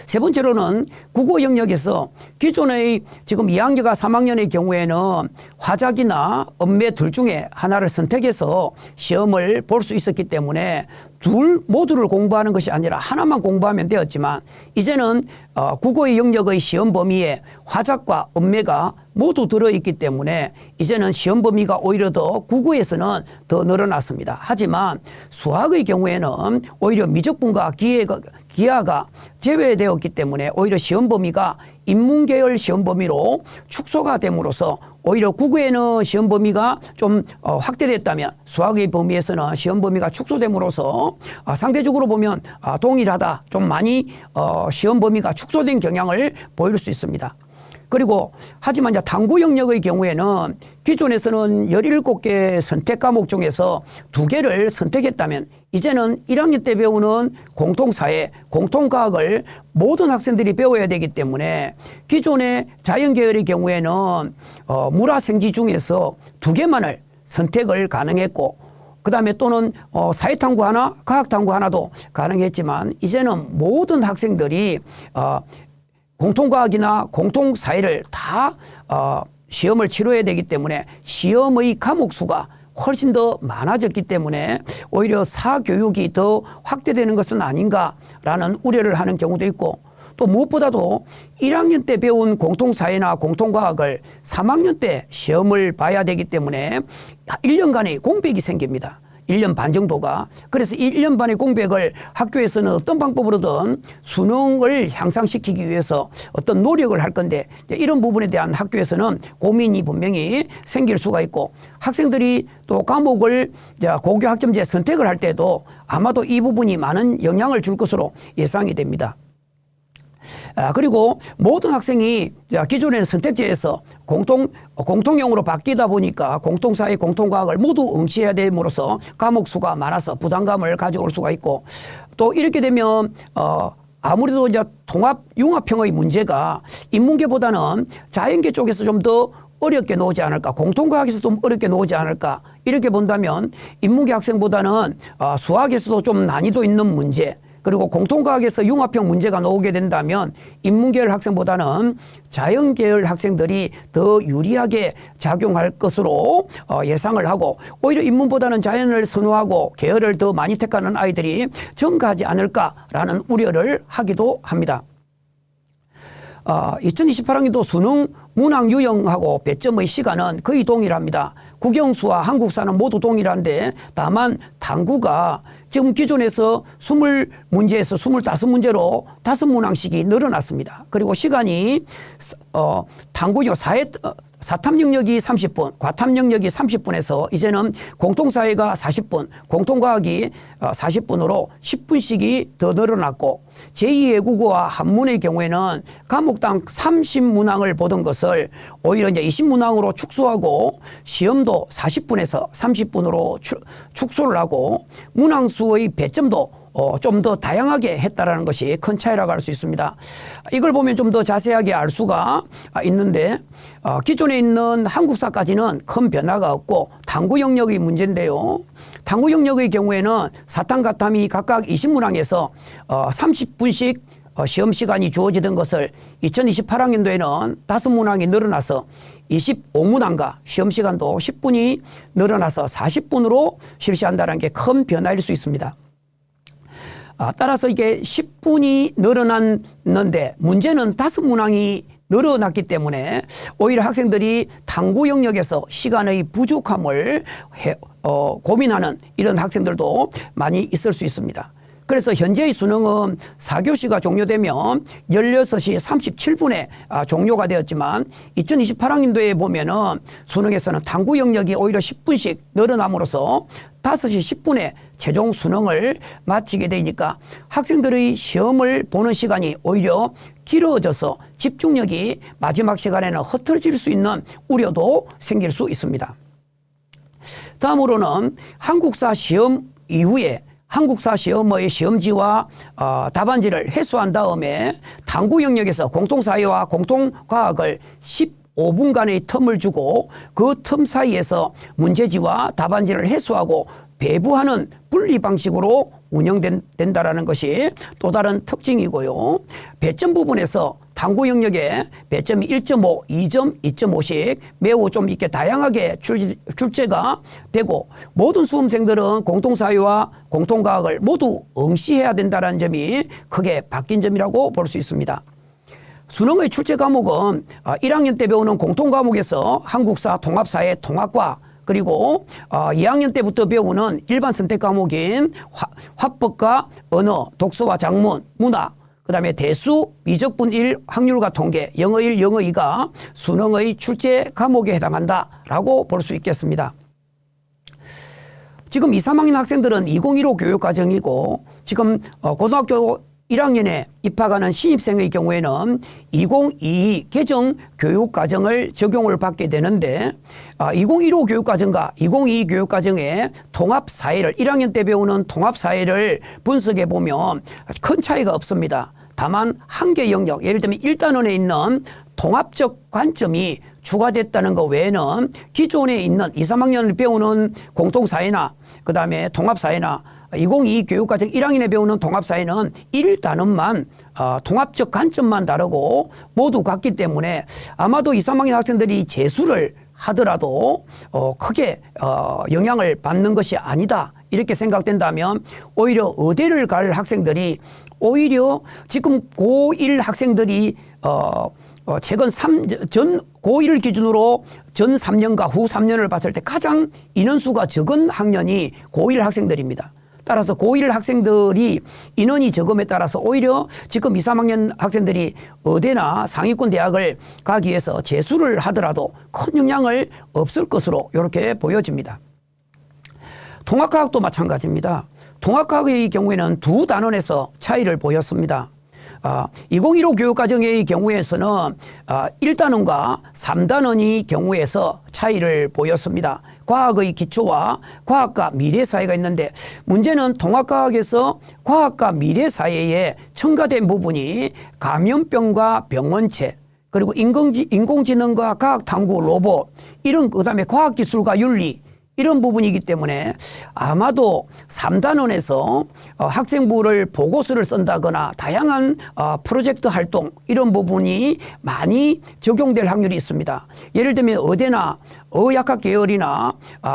세 번째로는 국어 영역에서 기존의 지금 2학년과 3학년의 경우에는 화작이나 언매 둘 중에 하나를 선택해서 시험을 볼 수 있었기 때문에 둘 모두를 공부하는 것이 아니라 하나만 공부하면 되었지만 이제는 국어의 영역의 시험 범위에 화작과 언매가 모두 들어있기 때문에 이제는 시험 범위가 오히려 더 국어에서는 더 늘어났습니다. 하지만 수학의 경우에는 오히려 미적분과 기하가 제외되었기 때문에 오히려 시험 범위가 인문계열 시험 범위로 축소가 됨으로써 오히려 국어에는 시험 범위가 좀 확대됐다면 수학의 범위에서는 시험 범위가 축소됨으로써 상대적으로 보면 동일하다, 좀 많이 시험 범위가 축소된 경향을 보일 수 있습니다. 그리고 하지만 이제 탐구 영역의 경우에는 기존에서는 17개 선택 과목 중에서 2개를 선택했다면 이제는 1학년 때 배우는 공통사회, 공통과학을 모든 학생들이 배워야 되기 때문에 기존의 자연계열의 경우에는 물화생지 중에서 2개만을 선택을 가능했고 그 다음에 또는 사회탐구 하나, 과학탐구 하나도 가능했지만 이제는 모든 학생들이 공통과학이나 공통사회를 다 시험을 치러야 되기 때문에 시험의 과목 수가 훨씬 더 많아졌기 때문에 오히려 사교육이 더 확대되는 것은 아닌가라는 우려를 하는 경우도 있고 또 무엇보다도 1학년 때 배운 공통사회나 공통과학을 3학년 때 시험을 봐야 되기 때문에 1년간의 공백이 생깁니다. 1년 반 정도가. 그래서 이 1년 반의 공백을 학교에서는 어떤 방법으로든 수능을 향상시키기 위해서 어떤 노력을 할 건데 이런 부분에 대한 학교에서는 고민이 분명히 생길 수가 있고 학생들이 또 과목을 고교 학점제 선택을 할 때도 아마도 이 부분이 많은 영향을 줄 것으로 예상이 됩니다. 그리고 모든 학생이 기존에는 선택제에서 공통형으로 바뀌다 보니까 공통사회, 공통과학을 모두 응시해야 됨으로써 과목 수가 많아서 부담감을 가져올 수가 있고 또 이렇게 되면 아무래도 이제 융합형의 문제가 인문계보다는 자연계 쪽에서 좀 더 어렵게 나오지 않을까, 공통과학에서 좀 어렵게 나오지 않을까 이렇게 본다면 인문계 학생보다는 수학에서도 좀 난이도 있는 문제 그리고 공통과학에서 융합형 문제가 나오게 된다면 인문계열 학생보다는 자연계열 학생들이 더 유리하게 작용할 것으로 예상을 하고 오히려 인문보다는 자연을 선호하고 계열을 더 많이 택하는 아이들이 증가하지 않을까라는 우려를 하기도 합니다. 2028학년도 수능 문항 유형하고 배점의 시간은 거의 동일합니다. 국영수와 한국사는 모두 동일한데 다만 탐구가 지금 기존에서 20문제에서 25문제로 5문항씩이 늘어났습니다. 그리고 시간이 탐구요 사탐 영역이 30분, 과탐 영역이 30분에서 이제는 공통사회가 40분, 공통과학이 40분으로 10분씩이 더 늘어났고 제2외국어와 한문의 경우에는 과목당 30문항을 보던 것을 오히려 이제 20문항으로 축소하고 시험도 40분에서 30분으로 축소를 하고 문항 수의 배점도 좀 더 다양하게 했다라는 것이 큰 차이라고 할 수 있습니다. 이걸 보면 좀 더 자세하게 알 수가 있는데 기존에 있는 한국사까지는 큰 변화가 없고 탐구 영역의 문제인데요. 탐구 영역의 경우에는 사탐, 과탐이 각각 20문항에서 30분씩 시험 시간이 주어지던 것을 2028학년도에는 5문항이 늘어나서 25문항과 시험 시간도 10분이 늘어나서 40분으로 실시한다는 게 큰 변화일 수 있습니다. 따라서 이게 10분이 늘어났는데 문제는 5문항이 늘어났기 때문에 오히려 학생들이 탐구 영역에서 시간의 부족함을 고민하는 이런 학생들도 많이 있을 수 있습니다. 그래서 현재의 수능은 4교시가 종료되면 16시 37분에 종료가 되었지만 2028학년도에 보면은 수능에서는 탐구 영역이 오히려 10분씩 늘어남으로써 5시 10분에 최종 수능을 마치게 되니까 학생들의 시험을 보는 시간이 오히려 길어져서 집중력이 마지막 시간에는 흐트러질 수 있는 우려도 생길 수 있습니다. 다음으로는 한국사 시험 이후에 한국사 시험의 시험지와 답안지를 회수한 다음에 탐구 영역에서 공통사회와 공통과학을 15분간의 텀을 주고 그 텀 사이에서 문제지와 답안지를 회수하고 배부하는 분리 방식으로 운영된다라는 것이 또 다른 특징이고요. 배점 부분에서 탐구 영역에 배점이 1.5, 2점, 2.5씩 매우 좀 이렇게 다양하게 출제가 되고 모든 수험생들은 공통사회와 공통과학을 모두 응시해야 된다는 점이 크게 바뀐 점이라고 볼 수 있습니다. 수능의 출제 과목은 1학년 때 배우는 공통과목에서 한국사, 통합사회, 통합과 그리고 2학년 때부터 배우는 일반 선택 과목인 화법과 언어, 독서와 작문, 문화, 그 다음에 대수, 미적분 1, 확률과 통계, 영어 1, 영어 2가 수능의 출제 과목에 해당한다라고 볼 수 있겠습니다. 지금 2, 3학년 학생들은 2015 교육과정이고 지금 고등학교 1학년에 입학하는 신입생의 경우에는 2022 개정 교육과정을 적용을 받게 되는데 2015 교육과정과 2022 교육과정의 통합사회를 1학년 때 배우는 통합사회를 분석해 보면 큰 차이가 없습니다. 다만 한계 영역, 예를 들면 1단원에 있는 통합적 관점이 추가됐다는 것 외에는 기존에 있는 2, 3학년을 배우는 공통사회나 그 다음에 통합사회나 2022 교육과정 1학년에 배우는 통합사회는 1단원만 통합적 관점만 다르고 모두 같기 때문에 아마도 2, 3학년 학생들이 재수를 하더라도 크게 영향을 받는 것이 아니다 이렇게 생각된다면 오히려 의대를 갈 학생들이 오히려 지금 고1 학생들이 최근 전 고1을 기준으로 전 3년과 후 3년을 봤을 때 가장 인원수가 적은 학년이 고1 학생들입니다. 따라서 고1 학생들이 인원이 적음에 따라서 오히려 지금 2, 3학년 학생들이 의대나 상위권 대학을 가기 위해서 재수를 하더라도 큰 영향을 없을 것으로 이렇게 보여집니다. 통합과학도 마찬가지입니다. 통합과학의 경우에는 두 단원에서 차이를 보였습니다. 2015 교육과정의 경우에서는 1단원과 3단원의 경우에서 차이를 보였습니다. 과학의 기초와 과학과 미래 사회가 있는데 문제는 통합과학에서 과학과 미래 사회에 첨가된 부분이 감염병과 병원체 그리고 인공지능과 과학탐구 로봇 이런 그다음에 과학기술과 윤리 이런 부분이기 때문에 아마도 3단원에서 학생부를 보고서를 쓴다거나 다양한 프로젝트 활동 이런 부분이 많이 적용될 확률이 있습니다. 예를 들면 의대나 의학학 계열이나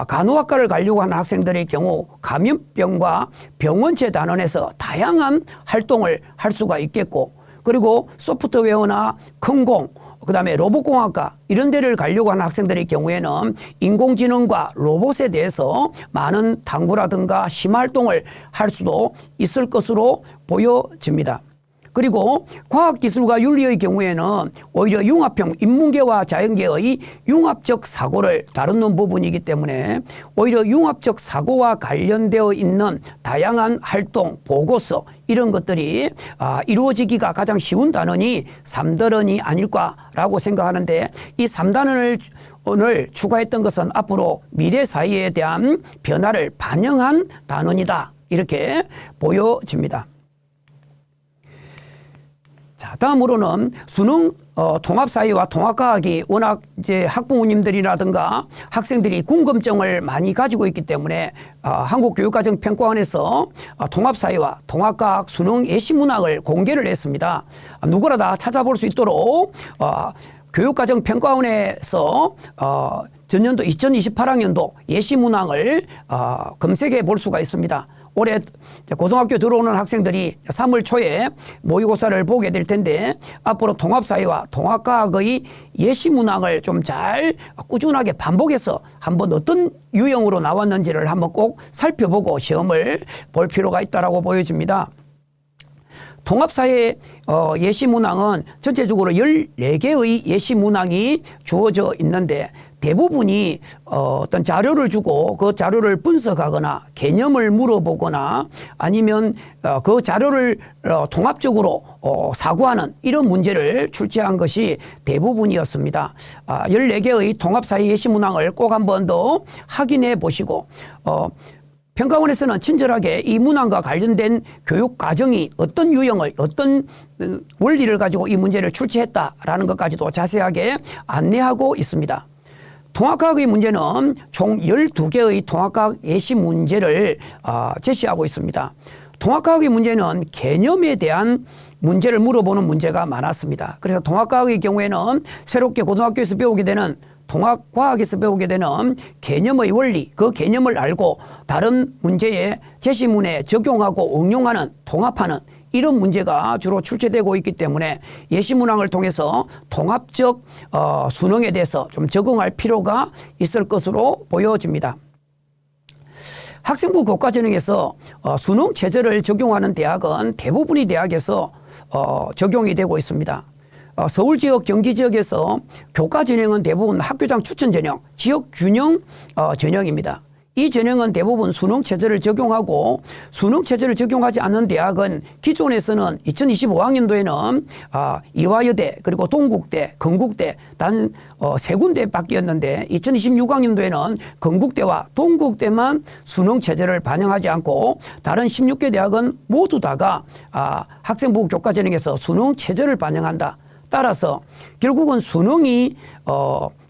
간호학과를 가려고 하는 학생들의 경우 감염병과 병원체 단원에서 다양한 활동을 할 수가 있겠고 그리고 소프트웨어나 컴공 그 다음에 로봇공학과 이런 데를 가려고 하는 학생들의 경우에는 인공지능과 로봇에 대해서 많은 탐구라든가 심화활동을 할 수도 있을 것으로 보여집니다. 그리고 과학기술과 윤리의 경우에는 오히려 융합형 인문계와 자연계의 융합적 사고를 다루는 부분이기 때문에 오히려 융합적 사고와 관련되어 있는 다양한 활동, 보고서 이런 것들이 이루어지기가 가장 쉬운 단원이 3단원이 아닐까라고 생각하는데 이 3단원을 오늘 추가했던 것은 앞으로 미래 사회에 대한 변화를 반영한 단원이다 이렇게 보여집니다. 자, 다음으로는 수능 통합사회와 통합과학이 워낙 이제 학부모님들이라든가 학생들이 궁금증을 많이 가지고 있기 때문에 한국교육과정평가원에서 통합사회와 통합과학 수능 예시문항을 공개를 했습니다. 누구나 다 찾아볼 수 있도록 교육과정평가원에서 전년도 2028학년도 예시문항을 검색해 볼 수가 있습니다. 올해 고등학교 들어오는 학생들이 3월 초에 모의고사를 보게 될 텐데 앞으로 통합사회와 통합과학의 예시 문항을 좀 잘 꾸준하게 반복해서 한번 어떤 유형으로 나왔는지를 한번 꼭 살펴보고 시험을 볼 필요가 있다고 보여집니다. 통합사회 예시 문항은 전체적으로 14개의 예시 문항이 주어져 있는데 대부분이 어떤 자료를 주고 그 자료를 분석하거나 개념을 물어보거나 아니면 그 자료를 통합적으로 사고하는 이런 문제를 출제한 것이 대부분이었습니다. 14개의 통합사회 예시 문항을 꼭 한 번 더 확인해 보시고 평가원에서는 친절하게 이 문항과 관련된 교육 과정이 어떤 유형을 어떤 원리를 가지고 이 문제를 출제했다라는 것까지도 자세하게 안내하고 있습니다. 통합과학의 문제는 총 12개의 통합과학 예시 문제를 제시하고 있습니다. 통합과학의 문제는 개념에 대한 문제를 물어보는 문제가 많았습니다. 그래서 통합과학의 경우에는 새롭게 고등학교에서 배우게 되는 통합과학에서 배우게 되는 개념의 원리, 그 개념을 알고 다른 문제에 제시문에 적용하고 응용하는, 통합하는 이런 문제가 주로 출제되고 있기 때문에 예시문항을 통해서 통합적 수능에 대해서 좀 적응할 필요가 있을 것으로 보여집니다. 학생부 교과전형에서 수능 체제를 적용하는 대학은 대부분의 대학에서 적용이 되고 있습니다. 서울 지역, 경기 지역에서 교과 전형은 대부분 학교장 추천 전형, 지역 균형 전형입니다. 이 전형은 대부분 수능 체제를 적용하고 수능 체제를 적용하지 않는 대학은 기존에서는 2025학년도에는 이화여대 그리고 동국대, 건국대 단 3군데밖이었는데 2026학년도에는 건국대와 동국대만 수능 체제를 반영하지 않고 다른 16개 대학은 모두 다가 학생부 교과 전형에서 수능 체제를 반영한다. 따라서 결국은 수능이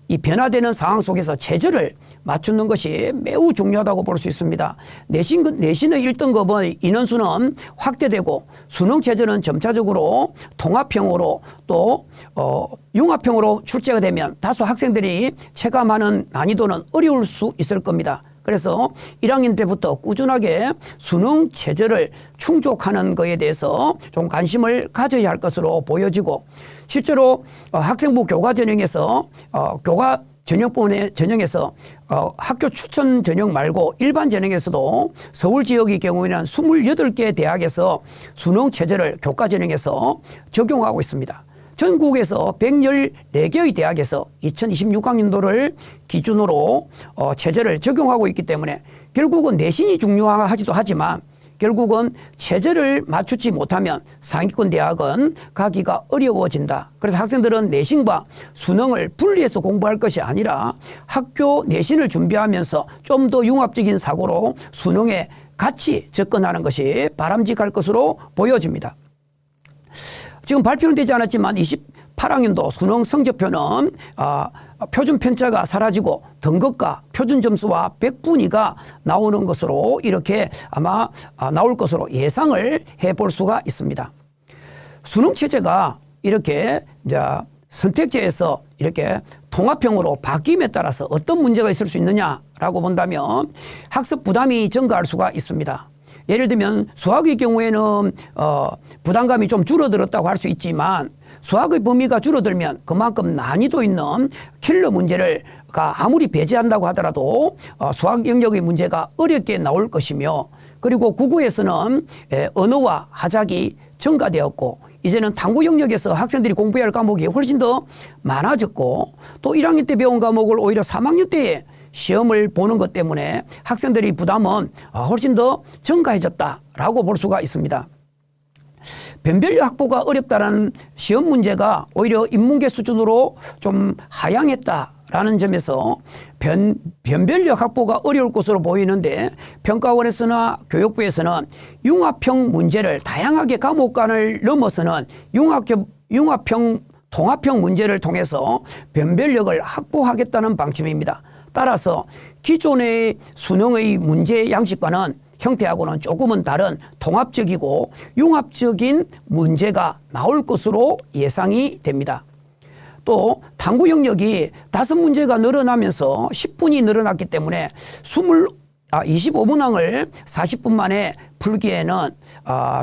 이 변화되는 상황 속에서 체제를 맞추는 것이 매우 중요하다고 볼 수 있습니다. 내신의 1등급의 인원수는 확대되고 수능 체제는 점차적으로 통합형으로 또 융합형으로 출제가 되면 다소 학생들이 체감하는 난이도는 어려울 수 있을 겁니다. 그래서 1학년 때부터 꾸준하게 수능 체제를 충족하는 것에 대해서 좀 관심을 가져야 할 것으로 보여지고 실제로 학생부 교과 전형에서 교과 전형에서 학교 추천 전형 말고 일반 전형에서도 서울 지역의 경우에는 28개 대학에서 수능 체제를 교과 전형에서 적용하고 있습니다. 전국에서 114개의 대학에서 2026학년도를 기준으로 체제를 적용하고 있기 때문에 결국은 내신이 중요하기도 하지만 결국은 체제를 맞추지 못하면 상위권 대학은 가기가 어려워진다. 그래서 학생들은 내신과 수능을 분리해서 공부할 것이 아니라 학교 내신을 준비하면서 좀 더 융합적인 사고로 수능에 같이 접근하는 것이 바람직할 것으로 보여집니다. 지금 발표는 되지 않았지만 28학년도 수능 성적표는 표준 편차가 사라지고 등급과 표준 점수와 백분위가 나오는 것으로 이렇게 아마 나올 것으로 예상을 해볼 수가 있습니다. 수능 체제가 이렇게 이제 선택제에서 이렇게 통합형으로 바뀜에 따라서 어떤 문제가 있을 수 있느냐라고 본다면 학습 부담이 증가할 수가 있습니다. 예를 들면 수학의 경우에는 부담감이 좀 줄어들었다고 할 수 있지만 수학의 범위가 줄어들면 그만큼 난이도 있는 킬러 문제를 아무리 배제한다고 하더라도 수학 영역의 문제가 어렵게 나올 것이며 그리고 국어에서는 언어와 하작이 증가되었고 이제는 탐구 영역에서 학생들이 공부해야 할 과목이 훨씬 더 많아졌고 또 1학년 때 배운 과목을 오히려 3학년 때에 시험을 보는 것 때문에 학생들의 부담은 훨씬 더 증가해졌다라고 볼 수가 있습니다. 변별력 확보가 어렵다는 시험 문제가 오히려 인문계 수준으로 좀 하향했다라는 점에서 변별력 확보가 어려울 것으로 보이는데 평가원에서나 교육부에서는 융합형 문제를 다양하게 과목 간을 넘어서는 융합형 통합형 문제를 통해서 변별력을 확보하겠다는 방침입니다. 따라서 기존의 수능의 문제 양식과는 형태하고는 조금은 다른 통합적이고 융합적인 문제가 나올 것으로 예상이 됩니다. 또 탐구 영역이 5문제가 늘어나면서 10분이 늘어났기 때문에 25문항을 40분 만에 풀기에는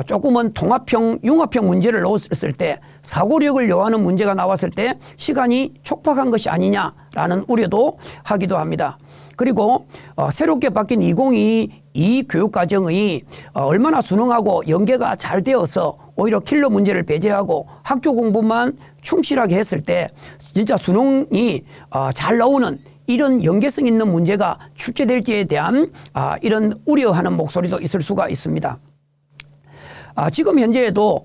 조금은 통합형, 융합형 문제를 놓았을 때 사고력을 요하는 문제가 나왔을 때 시간이 촉박한 것이 아니냐라는 우려도 하기도 합니다. 그리고 새롭게 바뀐 2022 교육과정이 얼마나 수능하고 연계가 잘 되어서 오히려 킬러 문제를 배제하고 학교 공부만 충실하게 했을 때 진짜 수능이 잘 나오는 이런 연계성 있는 문제가 출제될지에 대한 이런 우려하는 목소리도 있을 수가 있습니다. 지금 현재에도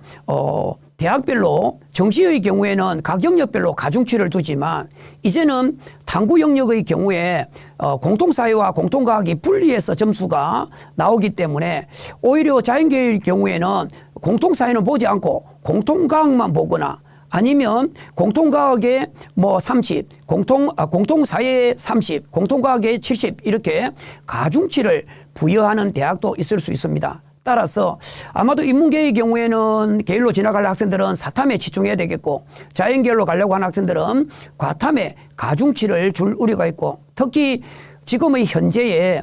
대학별로 정시의 경우에는 각 영역별로 가중치를 두지만 이제는 탐구 영역의 경우에 공통사회와 공통과학이 분리해서 점수가 나오기 때문에 오히려 자연계의 경우에는 공통사회는 보지 않고 공통과학만 보거나 아니면 공통과학에 30, 공통사회에 30, 공통과학에 70 이렇게 가중치를 부여하는 대학도 있을 수 있습니다. 따라서 아마도 인문계의 경우에는 계율로 지나갈 학생들은 사탐에 치중해야 되겠고 자연계열로 가려고 하는 학생들은 과탐에 가중치를 줄 우려가 있고 특히 지금의 현재의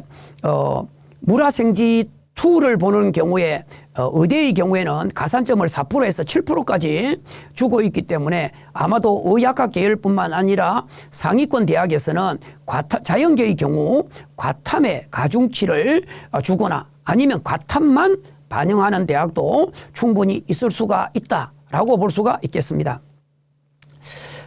물화생지 2를 보는 경우에 의대의 경우에는 가산점을 4%에서 7%까지 주고 있기 때문에 아마도 의학학 계열뿐만 아니라 상위권 대학에서는 자연계의 경우 과탐에 가중치를 주거나 아니면 과탐만 반영하는 대학도 충분히 있을 수가 있다라고 볼 수가 있겠습니다.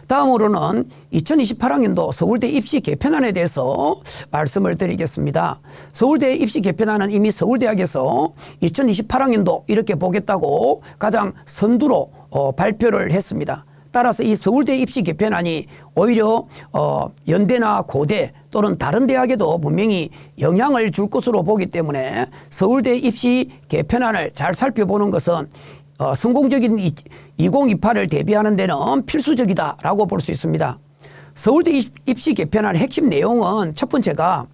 다음으로는 2028학년도 서울대 입시 개편안에 대해서 말씀을 드리겠습니다. 서울대 입시 개편안은 이미 서울대학에서 2028학년도 이렇게 보겠다고 가장 선두로 발표를 했습니다. 따라서 이 서울대 입시 개편안이 오히려 연대나 고대 또는 다른 대학에도 분명히 영향을 줄 것으로 보기 때문에 서울대 입시 개편안을 잘 살펴보는 것은 성공적인 2028을 대비하는 데는 필수적이다라고 볼 수 있습니다. 서울대 입시 개편안의 핵심 내용은 첫 번째가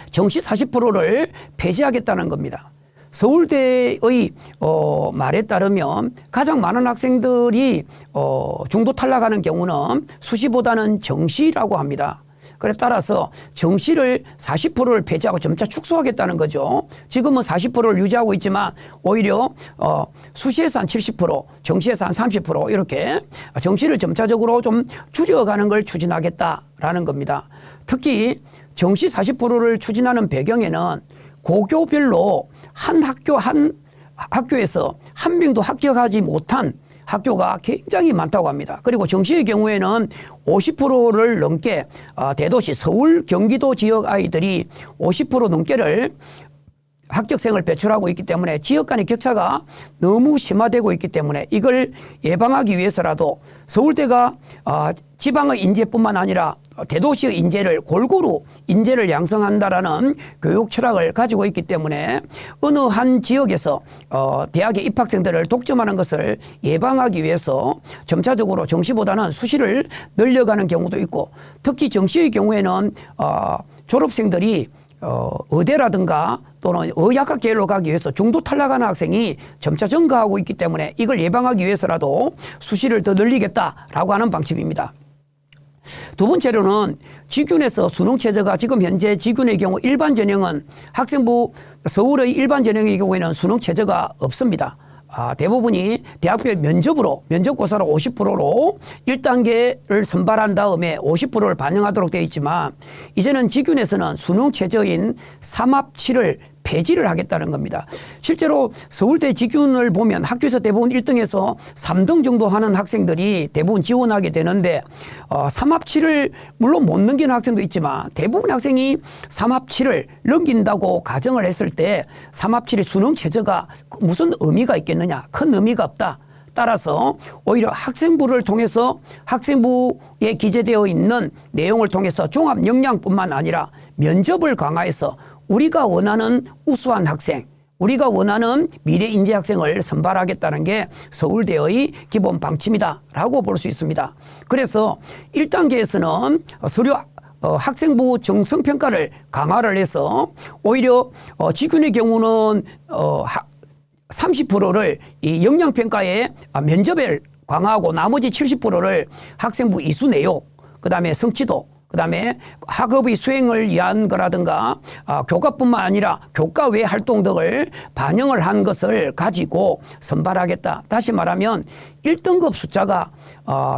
정시 40%를 폐지하겠다는 겁니다. 서울대의 말에 따르면 가장 많은 학생들이 중도 탈락하는 경우는 수시보다는 정시라고 합니다. 그래 따라서 정시를 40%를 폐지하고 점차 축소하겠다는 거죠. 지금은 40%를 유지하고 있지만 오히려 수시에서 한 70%, 정시에서 한 30% 이렇게 정시를 점차적으로 좀 줄여가는 걸 추진하겠다라는 겁니다. 특히 정시 40%를 추진하는 배경에는 고교별로 한 학교에서 한 명도 합격하지 못한 학교가 굉장히 많다고 합니다. 그리고 정시의 경우에는 50%를 넘게 대도시 서울 경기도 지역 아이들이 50% 넘게를 합격생을 배출하고 있기 때문에 지역 간의 격차가 너무 심화되고 있기 때문에 이걸 예방하기 위해서라도 서울대가 지방의 인재뿐만 아니라 대도시의 인재를 골고루 인재를 양성한다라는 교육 철학을 가지고 있기 때문에 어느 한 지역에서 대학의 입학생들을 독점하는 것을 예방하기 위해서 점차적으로 정시보다는 수시를 늘려가는 경우도 있고 특히 정시의 경우에는 졸업생들이 의대라든가 또는 의학학 계열로 가기 위해서 중도 탈락하는 학생이 점차 증가하고 있기 때문에 이걸 예방하기 위해서라도 수시를 더 늘리겠다라고 하는 방침입니다. 두 번째로는 지균에서 수능 최저가 지금 현재 지균의 경우 일반 전형은 학생부 서울의 일반 전형의 경우에는 수능 최저가 없습니다. 대부분이 대학별 면접고사로 50%로 1단계를 선발한 다음에 50%를 반영하도록 되어 있지만 이제는 지균에서는 수능 최저인 삼합치를 폐지를 하겠다는 겁니다. 실제로 서울대 지균을 보면 학교에서 대부분 1등에서 3등 정도 하는 학생들이 대부분 지원하게 되는데 삼합치를 물론 못 넘기는 학생도 있지만 대부분 학생이 삼합치를 넘긴다고 가정을 했을 때 삼합치의 수능 최저가 무슨 의미가 있겠느냐? 큰 의미가 없다. 따라서 오히려 학생부를 통해서 학생부에 기재되어 있는 내용을 통해서 종합 역량뿐만 아니라 면접을 강화해서 우리가 원하는 우수한 학생, 우리가 원하는 미래 인재 학생을 선발하겠다는 게 서울대의 기본 방침이다라고 볼 수 있습니다. 그래서 1단계에서는 서류 학생부 정성평가를 강화를 해서 오히려 지균의 경우는 30%를 이 역량평가에 면접을 강화하고 나머지 70%를 학생부 이수 내용, 그 다음에 성취도, 그다음에 학업의 수행을 위한 거라든가 교과뿐만 아니라 교과 외 활동 등을 반영을 한 것을 가지고 선발하겠다. 다시 말하면 1등급 숫자가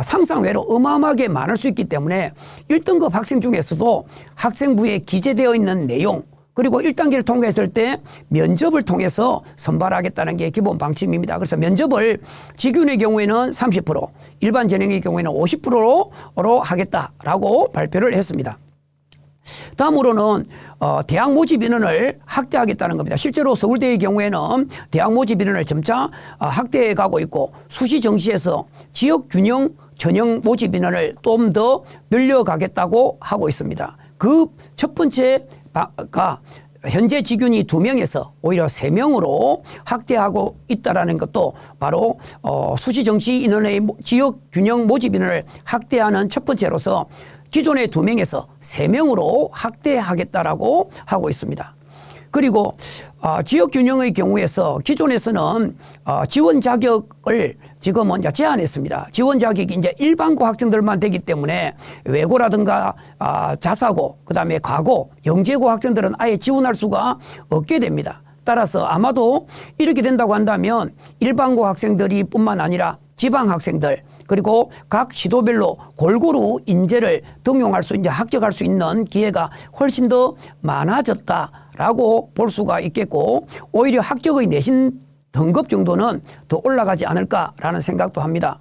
상상외로 어마어마하게 많을 수 있기 때문에 1등급 학생 중에서도 학생부에 기재되어 있는 내용 그리고 1단계를 통과했을 때 면접을 통해서 선발하겠다는 게 기본 방침입니다. 그래서 면접을 직윤의 경우에는 30%, 일반 전형의 경우에는 50%로 하겠다라고 발표를 했습니다. 다음으로는 대학 모집 인원을 확대하겠다는 겁니다. 실제로 서울대의 경우에는 대학 모집 인원을 점차 확대해 가고 있고 수시 정시에서 지역 균형 전형 모집 인원을 좀 더 늘려가겠다고 하고 있습니다. 그 첫 번째가 현재 직윤이 2명에서 오히려 3명으로 확대하고 있다는 것도 바로 수시 정시 인원의 지역 균형 모집 인원을 확대하는 첫 번째로서 기존의 2명에서 3명으로 확대하겠다라고 하고 있습니다. 그리고 지역 균형의 경우에서 기존에서는 지원 자격을 지금은 이제 제한했습니다. 지원 자격이 이제 일반고 학생들만 되기 때문에 외고라든가 자사고, 그다음에 과고, 영재고 학생들은 아예 지원할 수가 없게 됩니다. 따라서 아마도 이렇게 된다고 한다면 일반고 학생들이 뿐만 아니라 지방 학생들 그리고 각 시도별로 골고루 인재를 등용할 수 이제 합격할 수 있는 기회가 훨씬 더 많아졌다라고 볼 수가 있겠고 오히려 합격의 내신 등급 정도는 더 올라가지 않을까라는 생각도 합니다.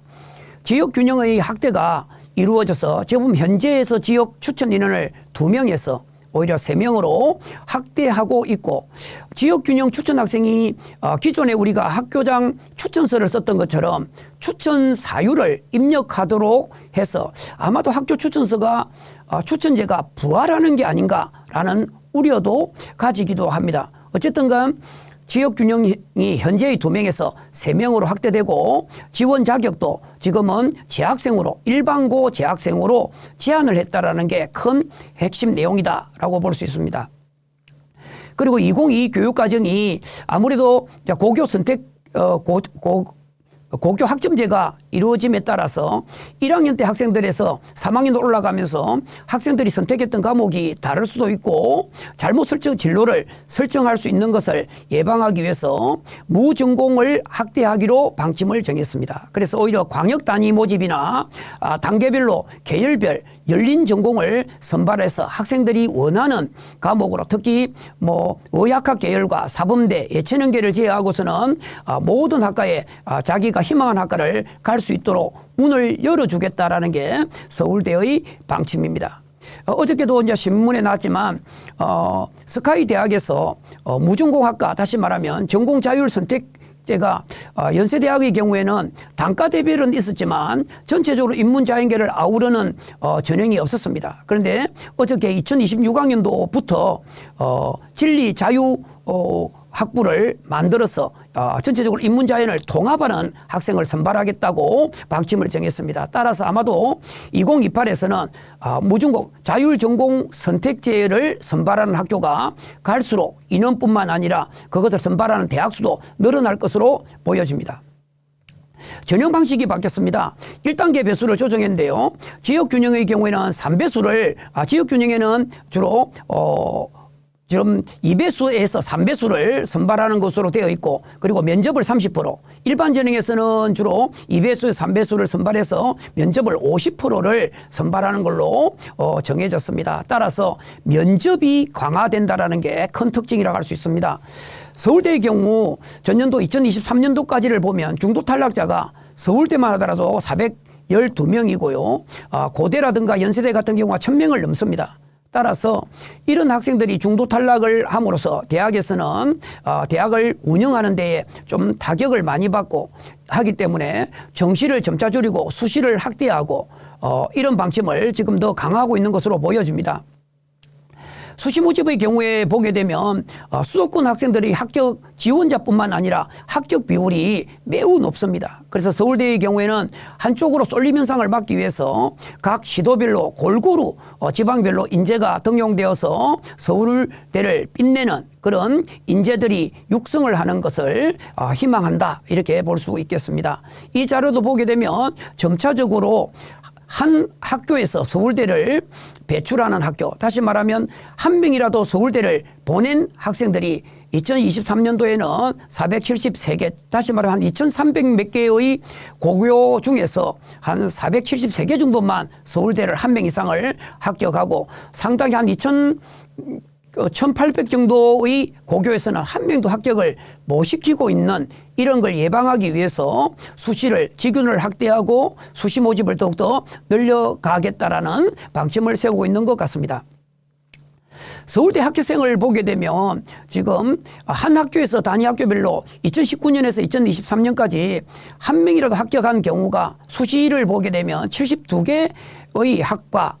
지역 균형의 확대가 이루어져서 지금 현재에서 지역 추천 인원을 2명에서 오히려 3명으로 확대하고 있고 지역균형 추천 학생이 기존에 우리가 학교장 추천서를 썼던 것처럼 추천 사유를 입력하도록 해서 아마도 학교 추천서가 추천제가 부활하는 게 아닌가라는 우려도 가지기도 합니다. 어쨌든 간 지역균형이 현재의 2명에서 3명으로 확대되고 지원 자격도 지금은 재학생으로 일반고 재학생으로 제한을 했다라는 게 큰 핵심 내용이다라고 볼 수 있습니다. 그리고 2022 교육과정이 아무래도 고교 선택 고교 학점제가 이루어짐에 따라서 1학년 때 학생들에서 3학년으로 올라가면서 학생들이 선택했던 과목이 다를 수도 있고 잘못 진로를 설정할 수 있는 것을 예방하기 위해서 무전공을 확대하기로 방침을 정했습니다. 그래서 오히려 광역 단위 모집이나 단계별로 계열별 열린 전공을 선발해서 학생들이 원하는 과목으로 특히 의학학 계열과 사범대, 예체능계를 제외하고서는 모든 학과에 자기가 희망한 학과를 갈 수 있도록 문을 열어주겠다라는 게 서울대의 방침입니다. 어저께도 이제 신문에 나왔지만 스카이 대학에서 무전공학과 다시 말하면 전공 자율 선택제가 연세대학의 경우에는 단과 대별은 있었지만 전체적으로 인문자연계를 아우르는 전형이 없었습니다. 그런데 어저께 2026학년도부터 진리 자유 학부를 만들어서 전체적으로 인문자연을 통합하는 학생을 선발하겠다고 방침을 정했습니다. 따라서 아마도 2028에서는 무전공 자율전공 선택제를 선발하는 학교가 갈수록 인원뿐만 아니라 그것을 선발하는 대학 수도 늘어날 것으로 보여집니다. 전형 방식이 바뀌었습니다. 1단계 배수를 조정했는데요. 지역균형의 경우에는 3배수를 지역균형에는 주로 지금 2배수에서 3배수를 선발하는 것으로 되어 있고 그리고 면접을 30% 일반 전형에서는 주로 2배수에서 3배수를 선발해서 면접을 50%를 선발하는 걸로 정해졌습니다. 따라서 면접이 강화된다는 게 큰 특징이라고 할 수 있습니다. 서울대의 경우 전년도 2023년도까지를 보면 중도 탈락자가 서울대만 하더라도 412명이고요. 고대라든가 연세대 같은 경우가 1000명을 넘습니다. 따라서 이런 학생들이 중도 탈락을 함으로써 대학에서는 대학을 운영하는 데에 좀 타격을 많이 받고 하기 때문에 정시를 점차 줄이고 수시를 확대하고 이런 방침을 지금 더 강화하고 있는 것으로 보여집니다. 수시 모집의 경우에 보게 되면 수도권 학생들이 합격 지원자뿐만 아니라 합격 비율이 매우 높습니다. 그래서 서울대의 경우에는 한쪽으로 쏠림 현상을 막기 위해서 각 시도별로 골고루 지방별로 인재가 등용되어서 서울대를 빛내는 그런 인재들이 육성을 하는 것을 희망한다 이렇게 볼 수 있겠습니다. 이 자료도 보게 되면 점차적으로 한 학교에서 서울대를 배출하는 학교, 다시 말하면 한 명이라도 서울대를 보낸 학생들이 2023년도에는 473개, 다시 말하면 한 2,300 몇 개의 고교 중에서 한 473개 정도만 서울대를 한 명 이상을 합격하고, 상당히 한 1,800 정도의 고교에서는 한 명도 합격을 못 시키고 있는 이런 걸 예방하기 위해서 수시를 직윤을 확대하고 수시 모집을 더욱더 늘려가겠다라는 방침을 세우고 있는 것 같습니다. 서울대 학교생을 보게 되면 지금 한 학교에서 단위 학교별로 2019년에서 2023년까지 한 명이라도 합격한 경우가 수시를 보게 되면 72개의 학과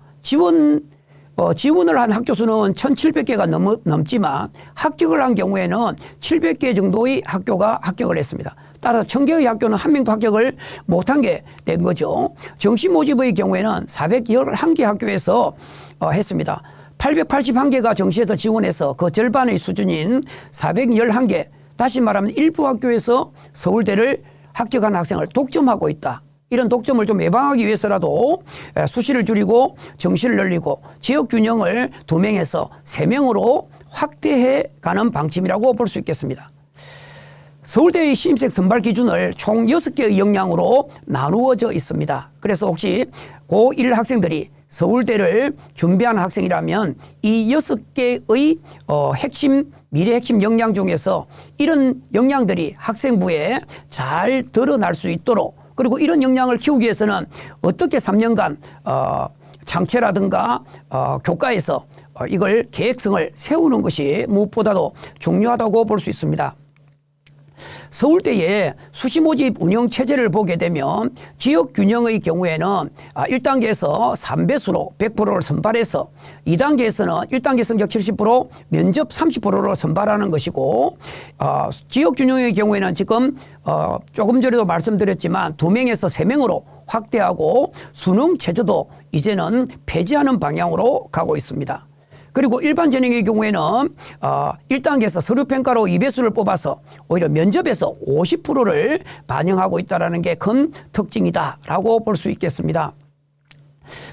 지원을 한 학교 수는 1,700개가 넘지만 합격을 한 경우에는 700개 정도의 학교가 합격을 했습니다. 따라서 1,000개의 학교는 한 명도 합격을 못한 게 된 거죠. 정시 모집의 경우에는 411개 학교에서 했습니다. 881개가 정시에서 지원해서 그 절반의 수준인 411개, 다시 말하면 일부 학교에서 서울대를 합격한 학생을 독점하고 있다. 이런 독점을 좀 예방하기 위해서라도 수시를 줄이고 정시를 늘리고 지역 균형을 2명에서 3명으로 확대해 가는 방침이라고 볼 수 있겠습니다. 서울대의 신입생 선발 기준을 총 6개의 역량으로 나누어져 있습니다. 그래서 혹시 고1 학생들이 서울대를 준비하는 학생이라면 이 6개의 미래 핵심 역량 중에서 이런 역량들이 학생부에 잘 드러날 수 있도록, 그리고 이런 역량을 키우기 위해서는 어떻게 3년간 장체라든가 교과에서 이걸 계획성을 세우는 것이 무엇보다도 중요하다고 볼 수 있습니다. 서울대의 수시 모집 운영 체제를 보게 되면 지역 균형의 경우에는 1단계에서 3배수로 100%를 선발해서 2단계에서는 1단계 성적 70%, 면접 30%로 선발하는 것이고, 지역 균형의 경우에는 지금 조금 전에도 말씀드렸지만 2명에서 3명으로 확대하고 수능 체제도 이제는 폐지하는 방향으로 가고 있습니다. 그리고 일반 전형의 경우에는 1단계에서 서류평가로 2배수를 뽑아서 오히려 면접에서 50%를 반영하고 있다는 게 큰 특징이다라고 볼 수 있겠습니다.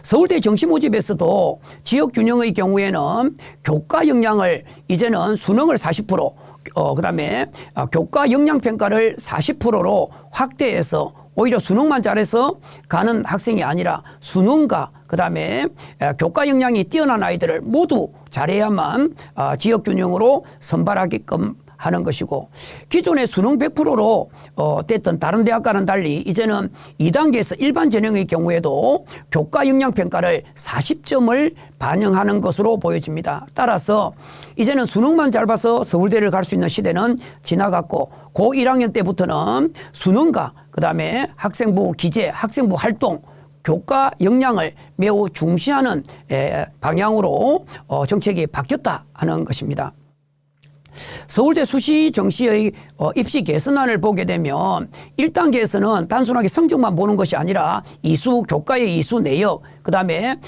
서울대 정시 모집에서도 지역 균형의 경우에는 교과 역량을 이제는 수능을 40%, 그다음에 교과 역량 평가를 40%로 확대해서 오히려 수능만 잘해서 가는 학생이 아니라 수능과 그다음에 교과 역량이 뛰어난 아이들을 모두 잘해야만 지역 균형으로 선발하게끔 하는 것이고, 기존의 수능 100%로 됐던 다른 대학과는 달리 이제는 2단계에서 일반 전형의 경우에도 교과 역량 평가를 40점을 반영하는 것으로 보여집니다. 따라서 이제는 수능만 잘 봐서 서울대를 갈 수 있는 시대는 지나갔고, 고 1학년 때부터는 수능과 그다음에 학생부 기재, 학생부 활동, 교과 역량을 매우 중시하는 방향으로 정책이 바뀌었다 하는 것입니다. 서울대 수시 정시의 입시 개선안을 보게 되면 1단계에서는 단순하게 성적만 보는 것이 아니라 이수, 교과의 이수 내역, 그다음에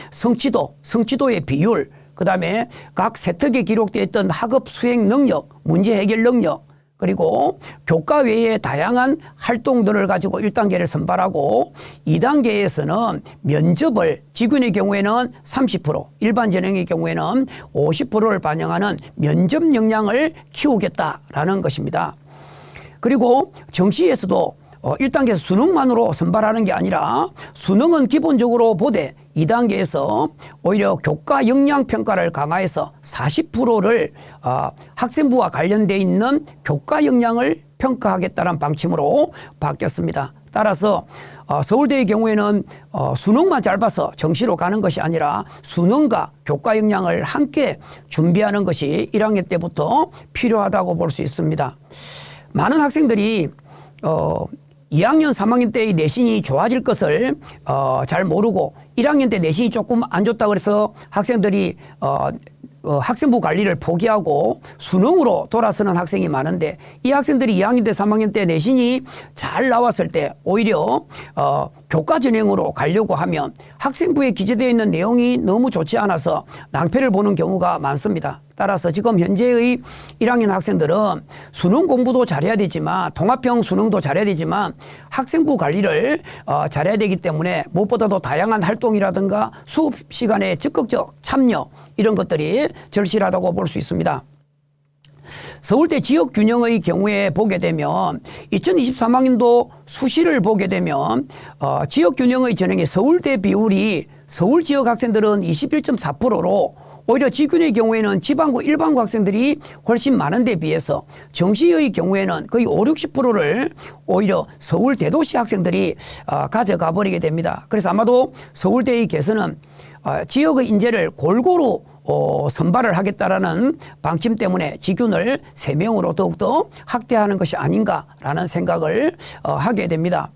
성취도의 비율, 그다음에 각 세특에 기록되어 있던 학업 수행 능력, 문제 해결 능력, 그리고 교과 외에 다양한 활동들을 가지고 1단계를 선발하고, 2단계에서는 면접을 직윤의 경우에는 30%, 일반 전형의 경우에는 50%를 반영하는 면접 역량을 키우겠다라는 것입니다. 그리고 정시에서도 1단계에서 수능만으로 선발하는 게 아니라 수능은 기본적으로 보되 2단계에서 오히려 교과 역량 평가를 강화해서 40%를 학생부와 관련되어 있는 교과 역량을 평가하겠다는 방침으로 바뀌었습니다. 따라서 서울대의 경우에는 수능만 잘 봐서 정시로 가는 것이 아니라 수능과 교과 역량을 함께 준비하는 것이 1학년 때부터 필요하다고 볼 수 있습니다. 많은 학생들이 2학년, 3학년 때의 내신이 좋아질 것을 잘 모르고 1학년 때 내신이 조금 안 좋다고 해서 학생들이 학생부 관리를 포기하고 수능으로 돌아서는 학생이 많은데, 이 학생들이 2학년 때, 3학년 때 내신이 잘 나왔을 때 오히려 교과 전형으로 가려고 하면 학생부에 기재되어 있는 내용이 너무 좋지 않아서 낭패를 보는 경우가 많습니다. 따라서 지금 현재의 1학년 학생들은 수능 공부도 잘해야 되지만 통합형 수능도 잘해야 되지만 학생부 관리를 잘해야 되기 때문에 무엇보다도 다양한 활동이라든가 수업 시간에 적극적 참여 이런 것들이 절실하다고 볼 수 있습니다. 서울대 지역균형의 경우에 보게 되면 2023학년도 수시를 보게 되면 지역균형의 전형의 서울대 비율이 서울 지역 학생들은 21.4%로 오히려 지균의 경우에는 지방고 일반고 학생들이 훨씬 많은 데 비해서 정시의 경우에는 거의 5, 60%를 오히려 서울 대도시 학생들이 가져가 버리게 됩니다. 그래서 아마도 서울대의 개선은 지역의 인재를 골고루 선발을 하겠다라는 방침 때문에 지균을 3명으로 더욱더 확대하는 것이 아닌가라는 생각을 하게 됩니다.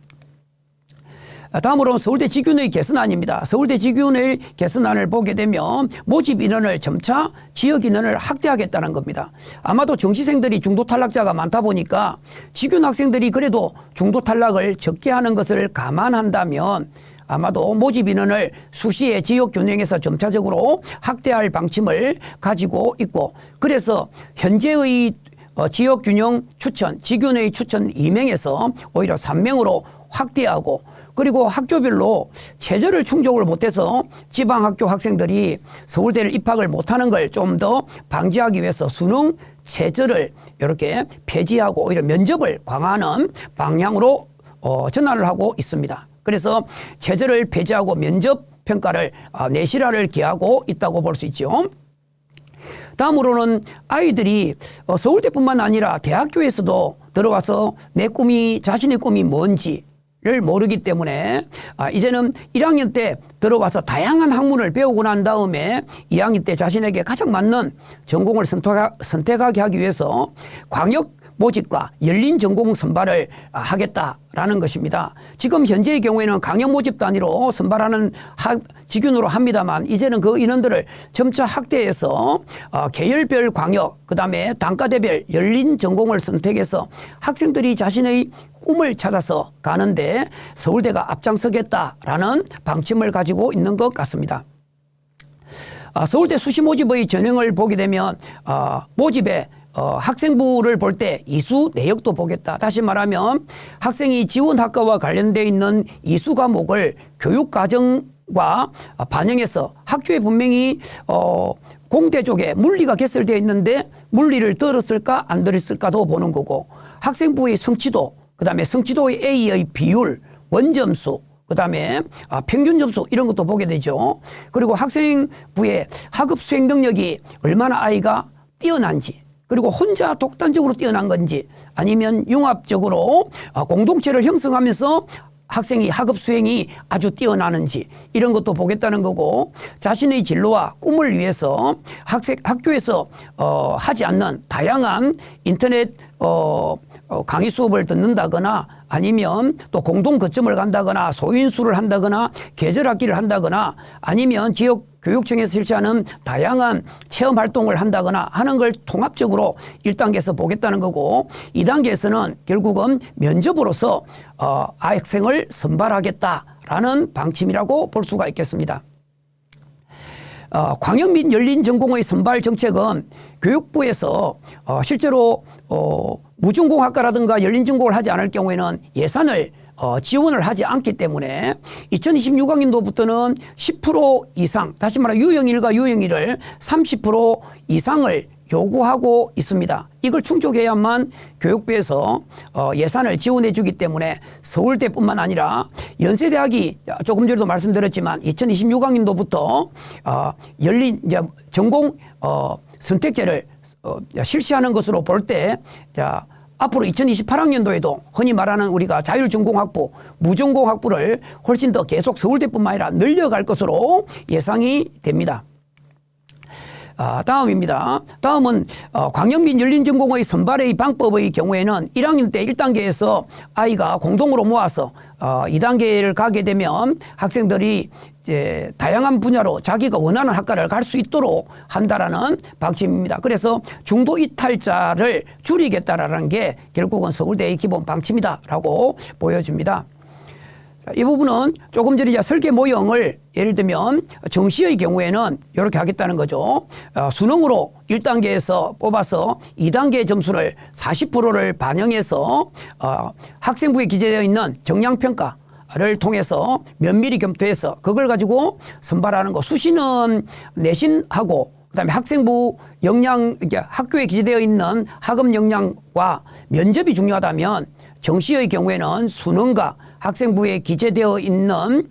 다음으로 서울대 지균의 개선안입니다. 서울대 지균의 개선안을 보게 되면 모집 인원을 점차 지역 인원을 확대하겠다는 겁니다. 아마도 정시생들이 중도 탈락자가 많다 보니까 지균 학생들이 그래도 중도 탈락을 적게 하는 것을 감안한다면 아마도 모집 인원을 수시의 지역 균형에서 점차적으로 확대할 방침을 가지고 있고 그래서 현재의 지역 균형 추천, 지균의 추천 2명에서 오히려 3명으로 확대하고 그리고 학교별로 체제를 충족을 못해서 지방학교 학생들이 서울대를 입학을 못하는 걸 좀 더 방지하기 위해서 수능 체제를 이렇게 폐지하고 오히려 면접을 강화하는 방향으로 전환을 하고 있습니다. 그래서 체제를 폐지하고 면접 평가를 내실화를 기하고 있다고 볼 수 있죠. 다음으로는 아이들이 서울대뿐만 아니라 대학교에서도 들어와서 내 꿈이 자신의 꿈이 뭔지를 모르기 때문에 이제는 1학년 때 들어와서 다양한 학문을 배우고 난 다음에 2학년 때 자신에게 가장 맞는 전공을 선택하게 하기 위해서 광역 모집과 열린 전공 선발을 하겠다라는 것입니다. 지금 현재의 경우에는 강연 모집 단위로 선발하는 지균으로 합니다만 이제는 그 인원들을 점차 확대해서 계열별 광역 그다음에 단과대별 열린 전공을 선택해서 학생들이 자신의 꿈을 찾아서 가는데 서울대가 앞장서겠다라는 방침을 가지고 있는 것 같습니다. 서울대 수시 모집의 전형을 보게 되면 모집에 학생부를 볼 때 이수 내역도 보겠다. 다시 말하면 학생이 지원 학과와 관련되어 있는 이수 과목을 교육 과정과 반영해서 학교에 분명히 공대 쪽에 물리가 개설되어 있는데 물리를 들었을까 안 들었을까도 보는 거고 학생부의 성취도 그다음에 성취도의 A의 비율 원점수 그다음에 평균 점수 이런 것도 보게 되죠. 그리고 학생부의 학업 수행 능력이 얼마나 아이가 뛰어난지 그리고 혼자 독단적으로 뛰어난 건지 아니면 융합적으로 공동체를 형성하면서 학생이 학업 수행이 아주 뛰어나는지 이런 것도 보겠다는 거고 자신의 진로와 꿈을 위해서 학교에서 하지 않는 다양한 인터넷 강의 수업을 듣는다거나 아니면 또 공동 거점을 간다거나 소인수를 한다거나 계절학기를 한다거나 아니면 지역 교육청에서 실시하는 다양한 체험 활동을 한다거나 하는 걸 통합적으로 1단계에서 보겠다는 거고 2단계에서는 결국은 면접으로서 학생을 선발하겠다라는 방침이라고 볼 수가 있겠습니다. 광역 및 열린 전공의 선발 정책은 교육부에서 실제로 무전공학과라든가 열린 전공을 하지 않을 경우에는 예산을 지원을 하지 않기 때문에 2026학년도부터는 10% 이상 다시 말해 유형 1과 유형 2를 30% 이상을 요구하고 있습니다. 이걸 충족해야만 교육부에서 예산을 지원해 주기 때문에 서울대뿐만 아니라 연세대학이 조금 전에도 말씀드렸지만 2026학년도부터 열린 전공 선택제를 실시하는 것으로 볼 때 앞으로 2028학년도에도 흔히 말하는 우리가 자율전공학부, 무전공학부를 훨씬 더 계속 서울대뿐만 아니라 늘려갈 것으로 예상이 됩니다. 다음입니다. 다음은 광역 및 열린 전공의 선발의 방법의 경우에는 1학년 때 1단계에서 아이가 공동으로 모아서 2단계를 가게 되면 학생들이 이제 다양한 분야로 자기가 원하는 학과를 갈 수 있도록 한다라는 방침입니다. 그래서 중도 이탈자를 줄이겠다라는 게 결국은 서울대의 기본 방침이다라고 보여집니다. 이 부분은 조금 전에 이제 설계 모형을 예를 들면 정시의 경우에는 이렇게 하겠다는 거죠. 수능으로 1단계에서 뽑아서 2단계 점수를 40%를 반영해서 학생부에 기재되어 있는 정량평가를 통해서 면밀히 검토해서 그걸 가지고 선발하는 거. 수시는 내신하고 그다음에 학생부 역량, 학교에 기재되어 있는 학업 역량과 면접이 중요하다면 정시의 경우에는 수능과 학생부에 기재되어 있는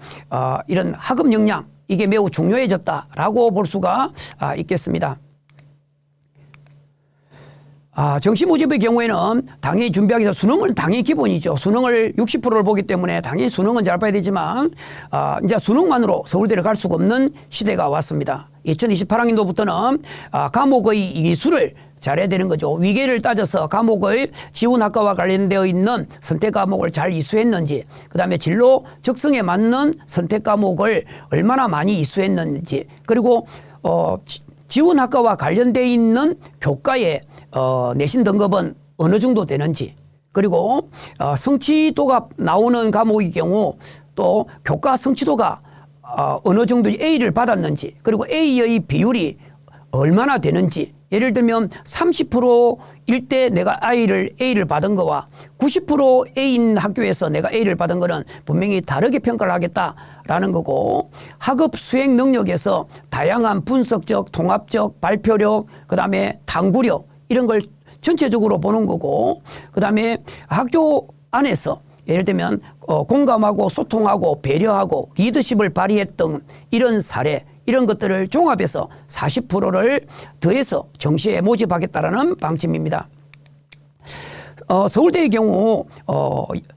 이런 학업 역량, 이게 매우 중요해졌다라고 볼 수가 있겠습니다. 정시 모집의 경우에는 당연히 준비하기 위해서 수능은 당연히 기본이죠. 수능을 60%를 보기 때문에 당연히 수능은 잘 봐야 되지만 이제 수능만으로 서울대를 갈 수가 없는 시대가 왔습니다. 2028학년도부터는 과목의 이수를 잘해야 되는 거죠. 위계를 따져서 과목의 지원학과와 관련되어 있는 선택 과목을 잘 이수했는지, 그다음에 진로 적성에 맞는 선택 과목을 얼마나 많이 이수했는지, 그리고 지원학과와 관련되어 있는 교과의 내신 등급은 어느 정도 되는지, 그리고 성취도가 나오는 과목의 경우 또 교과 성취도가 어느 정도 A를 받았는지, 그리고 A의 비율이 얼마나 되는지, 예를 들면 30%일 때 내가 A를 받은 거와 90% A인 학교에서 내가 A를 받은 거는 분명히 다르게 평가를 하겠다라는 거고, 학업 수행 능력에서 다양한 분석적, 통합적, 발표력, 그다음에 탐구력 이런 걸 전체적으로 보는 거고, 그다음에 학교 안에서 예를 들면 공감하고 소통하고 배려하고 리더십을 발휘했던 이런 사례, 이런 것들을 종합해서 40%를 더해서 정시에 모집하겠다라는 방침입니다. 서울대의 경우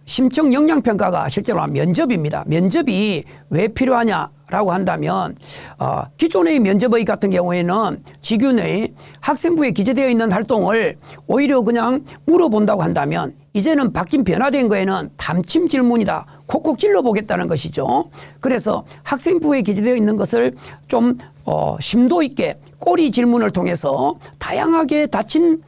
심층 역량평가가 실제로 면접입니다. 면접이 왜 필요하냐라고 한다면 기존의 면접의 같은 경우에는 직윤의 학생부에 기재되어 있는 활동을 오히려 그냥 물어본다고 한다면, 이제는 바뀐 변화된 거에는 담침 질문이다. 콕콕 찔러보겠다는 것이죠. 그래서 학생부에 기재되어 있는 것을 좀 심도 있게 꼬리 질문을 통해서 다양하게 닫힌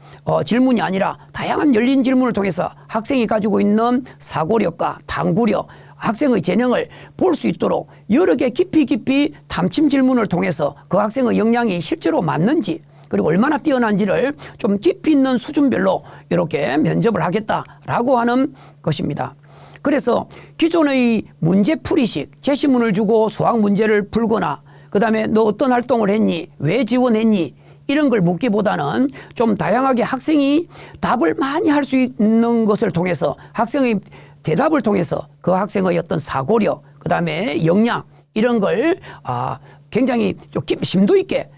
질문이 아니라 다양한 열린 질문을 통해서 학생이 가지고 있는 사고력과 탐구력, 학생의 재능을 볼 수 있도록 여러 개 깊이 담침 질문을 통해서 그 학생의 역량이 실제로 맞는지, 그리고 얼마나 뛰어난지를 좀 깊이 있는 수준별로 이렇게 면접을 하겠다라고 하는 것입니다. 그래서 기존의 문제풀이식, 제시문을 주고 수학 문제를 풀거나, 그 다음에 너 어떤 활동을 했니? 왜 지원했니? 이런 걸 묻기보다는 좀 다양하게 학생이 답을 많이 할 수 있는 것을 통해서, 학생의 대답을 통해서 그 학생의 어떤 사고력, 그 다음에 역량, 이런 걸 굉장히 좀 심도 있게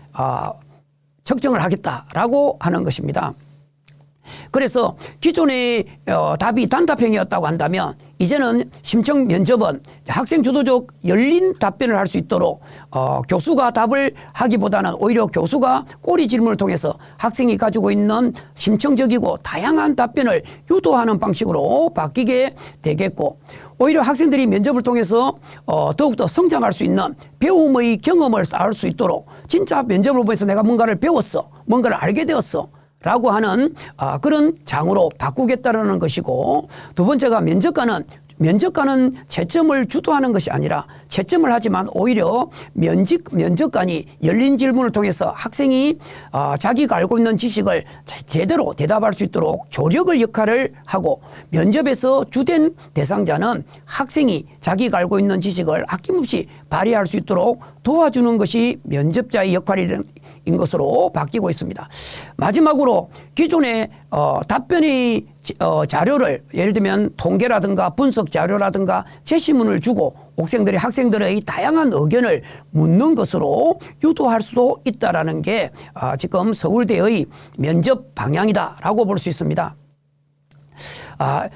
측정을 하겠다라고 하는 것입니다. 그래서 기존의 답이 단답형이었다고 한다면, 이제는 심층 면접은 학생 주도적 열린 답변을 할 수 있도록 교수가 답을 하기보다는 오히려 교수가 꼬리 질문을 통해서 학생이 가지고 있는 심층적이고 다양한 답변을 유도하는 방식으로 바뀌게 되겠고, 오히려 학생들이 면접을 통해서 더욱더 성장할 수 있는 배움의 경험을 쌓을 수 있도록, 진짜 면접을 보면서 내가 뭔가를 배웠어, 뭔가를 알게 되었어 라고 하는 그런 장으로 바꾸겠다라는 것이고, 두 번째가 면접관은 채점을 주도하는 것이 아니라 채점을 하지만 오히려 면접관이 열린 질문을 통해서 학생이 자기가 알고 있는 지식을 제대로 대답할 수 있도록 조력의 역할을 하고, 면접에서 주된 대상자는 학생이 자기가 알고 있는 지식을 아낌없이 발휘할 수 있도록 도와주는 것이 면접자의 역할인 것으로 바뀌고 있습니다. 마지막으로 기존의 답변의 자료를, 예를 들면 통계라든가 분석 자료라든가 제시문을 주고 학생들의 다양한 의견을 묻는 것으로 유도할 수도 있다라는 게 지금 서울대의 면접 방향이다라고 볼 수 있습니다.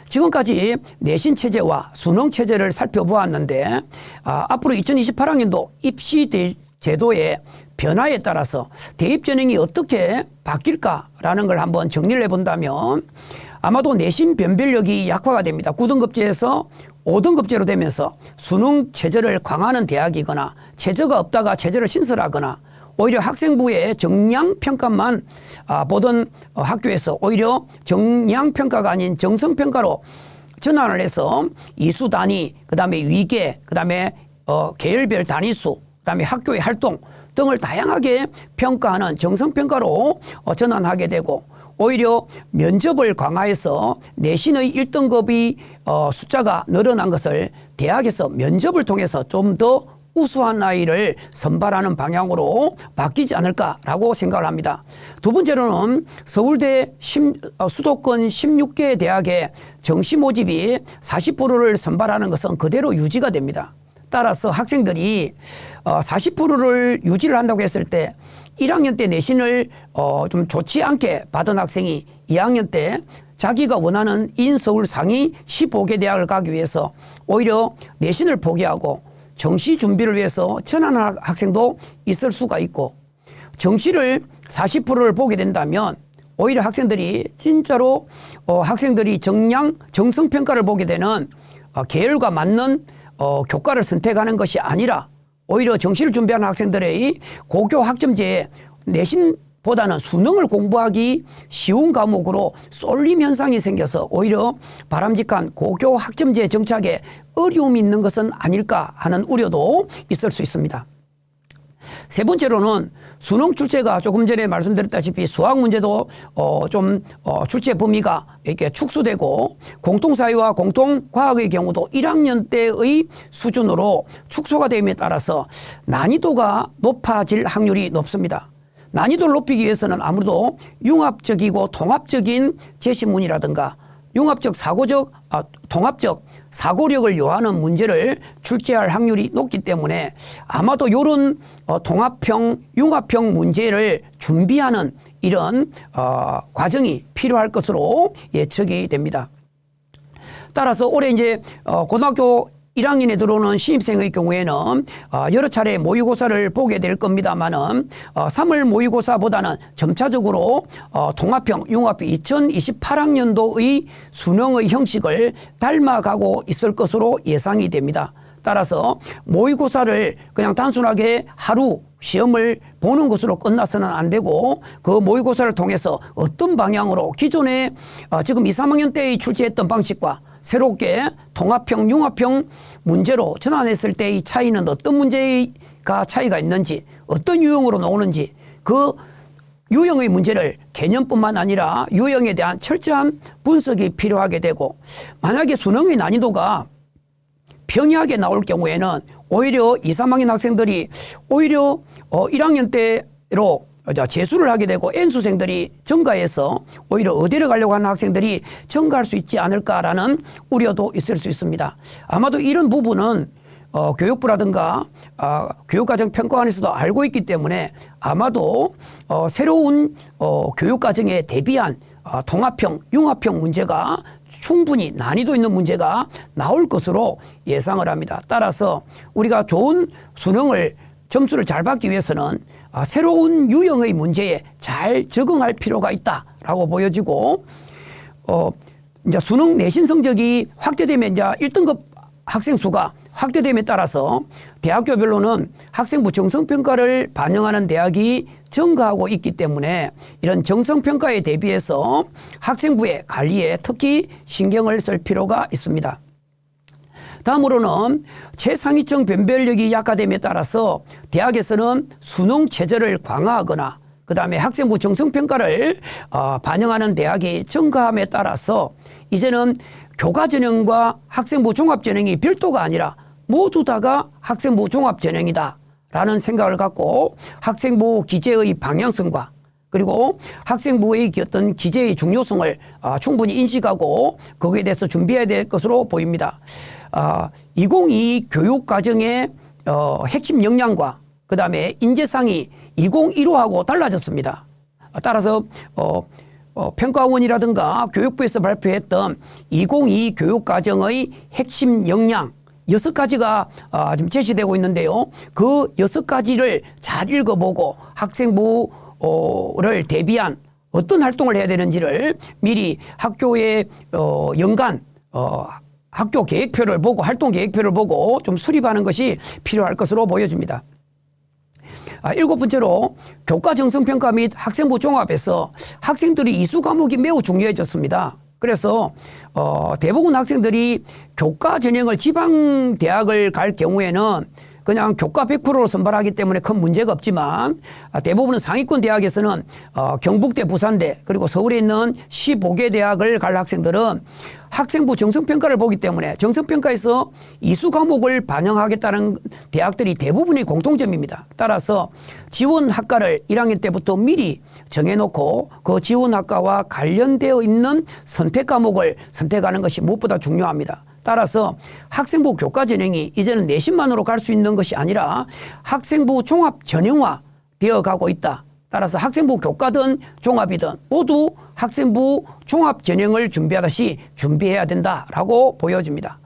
지금까지 내신 체제와 수능 체제를 살펴보았는데, 앞으로 2028학년도 입시 제도의 변화에 따라서 대입 전형이 어떻게 바뀔까라는 걸 한번 정리를 해본다면, 아마도 내신 변별력이 약화가 됩니다. 9등급제에서 5등급제로 되면서 수능 체제를 강화하는 대학이거나 체제가 없다가 체제를 신설하거나, 오히려 학생부의 정량평가만 보던 학교에서 오히려 정량평가가 아닌 정성평가로 전환을 해서 이수 단위, 그다음에 위계, 그다음에 계열별 단위수, 그다음에 학교의 활동 등을 다양하게 평가하는 정성평가로 전환하게 되고, 오히려 면접을 강화해서 내신의 1등급이 숫자가 늘어난 것을 대학에서 면접을 통해서 좀 더 우수한 아이를 선발하는 방향으로 바뀌지 않을까라고 생각을 합니다. 두 번째로는 서울대 수도권 16개 대학의 정시 모집이 40%를 선발하는 것은 그대로 유지가 됩니다. 따라서 학생들이 40%를 유지를 한다고 했을 때 1학년 때 내신을 좀 좋지 않게 받은 학생이 2학년 때 자기가 원하는 인서울 상위 15개 대학을 가기 위해서 오히려 내신을 포기하고 정시 준비를 위해서 전환하는 학생도 있을 수가 있고, 정시를 40%를 보게 된다면 오히려 학생들이 진짜로 학생들이 정성평가를 보게 되는 계열과 맞는 교과를 선택하는 것이 아니라 오히려 정시를 준비하는 학생들의 고교 학점제에 내신보다는 수능을 공부하기 쉬운 과목으로 쏠림 현상이 생겨서 오히려 바람직한 고교 학점제 정착에 어려움이 있는 것은 아닐까 하는 우려도 있을 수 있습니다. 세 번째로는 수능 출제가 조금 전에 말씀드렸다시피 수학 문제도 출제 범위가 이렇게 축소되고, 공통사회와 공통과학의 경우도 1학년 때의 수준으로 축소가 됨에 따라서 난이도가 높아질 확률이 높습니다. 난이도를 높이기 위해서는 아무래도 융합적이고 통합적인 제시문이라든가 통합적 사고력을 요하는 문제를 출제할 확률이 높기 때문에 아마도 이런 통합형, 융합형 문제를 준비하는 이런 과정이 필요할 것으로 예측이 됩니다. 따라서 올해 이제 고등학교 1학년에 들어오는 신입생의 경우에는 여러 차례 모의고사를 보게 될 겁니다만은 3월 모의고사보다는 점차적으로 통합형, 융합형 2028학년도의 수능의 형식을 닮아가고 있을 것으로 예상이 됩니다. 따라서 모의고사를 그냥 단순하게 하루 시험을 보는 것으로 끝나서는 안 되고, 그 모의고사를 통해서 어떤 방향으로 기존에 지금 2, 3학년 때의 출제했던 방식과 새롭게 통합형, 융합형 문제로 전환했을 때의 차이는 어떤 문제가 차이가 있는지, 어떤 유형으로 나오는지, 그 유형의 문제를 개념뿐만 아니라 유형에 대한 철저한 분석이 필요하게 되고, 만약에 수능의 난이도가 평이하게 나올 경우에는 오히려 2, 3학년 학생들이 오히려 1학년 때로 재수를 하게 되고 N수생들이 증가해서 오히려 어디를 가려고 하는 학생들이 증가할 수 있지 않을까라는 우려도 있을 수 있습니다. 아마도 이런 부분은 교육부라든가 교육과정평가원에서도 알고 있기 때문에 아마도 새로운 교육과정에 대비한 통합형, 융합형 문제가 충분히 난이도 있는 문제가 나올 것으로 예상을 합니다. 따라서 우리가 좋은 수능을 점수를 잘 받기 위해서는 새로운 유형의 문제에 잘 적응할 필요가 있다라고 보여지고, 이제 수능 내신 성적이 확대되면 이제 1등급 학생 수가 확대됨에 따라서 대학교별로는 학생부 정성평가를 반영하는 대학이 증가하고 있기 때문에 이런 정성평가에 대비해서 학생부의 관리에 특히 신경을 쓸 필요가 있습니다. 다음으로는 최상위층 변별력이 약화됨에 따라서 대학에서는 수능 체제를 강화하거나 그다음에 학생부 정성평가를 반영하는 대학이 증가함에 따라서 이제는 교과전형과 학생부 종합전형이 별도가 아니라 모두 다가 학생부 종합전형이다라는 생각을 갖고 학생부 기재의 방향성과 그리고 학생부의 어떤 기재의 중요성을 충분히 인식하고 거기에 대해서 준비해야 될 것으로 보입니다. 2022 교육과정의 핵심 역량과 그다음에 인재상이 2015하고 달라졌습니다. 따라서 평가원이라든가 교육부에서 발표했던 2022 교육과정의 핵심 역량 6가지가 지금 제시되고 있는데요. 그 6가지를 잘 읽어보고 학생부를 대비한 어떤 활동을 해야 되는지를 미리 학교의 연간 학교 계획표를 보고 활동 계획표를 보고 좀 수립하는 것이 필요할 것으로 보여집니다. 7번째로 교과 정성평가 및 학생부 종합에서 학생들이 이수 과목이 매우 중요해졌습니다. 그래서 대부분 학생들이 교과 전형을 지방 대학을 갈 경우에는 그냥 교과 100%로 선발하기 때문에 큰 문제가 없지만 대부분은 상위권 대학에서는 경북대, 부산대 그리고 서울에 있는 15개 대학을 갈 학생들은 학생부 정성평가를 보기 때문에 정성평가에서 이수 과목을 반영하겠다는 대학들이 대부분의 공통점입니다. 따라서 지원 학과를 1학년 때부터 미리 정해놓고 그 지원 학과와 관련되어 있는 선택 과목을 선택하는 것이 무엇보다 중요합니다. 따라서 학생부 교과 전형이 이제는 내신만으로 갈 수 있는 것이 아니라 학생부 종합 전형화 되어 가고 있다. 따라서 학생부 교과든 종합이든 모두 학생부 종합 전형을 준비하듯이 준비해야 된다라고 보여집니다.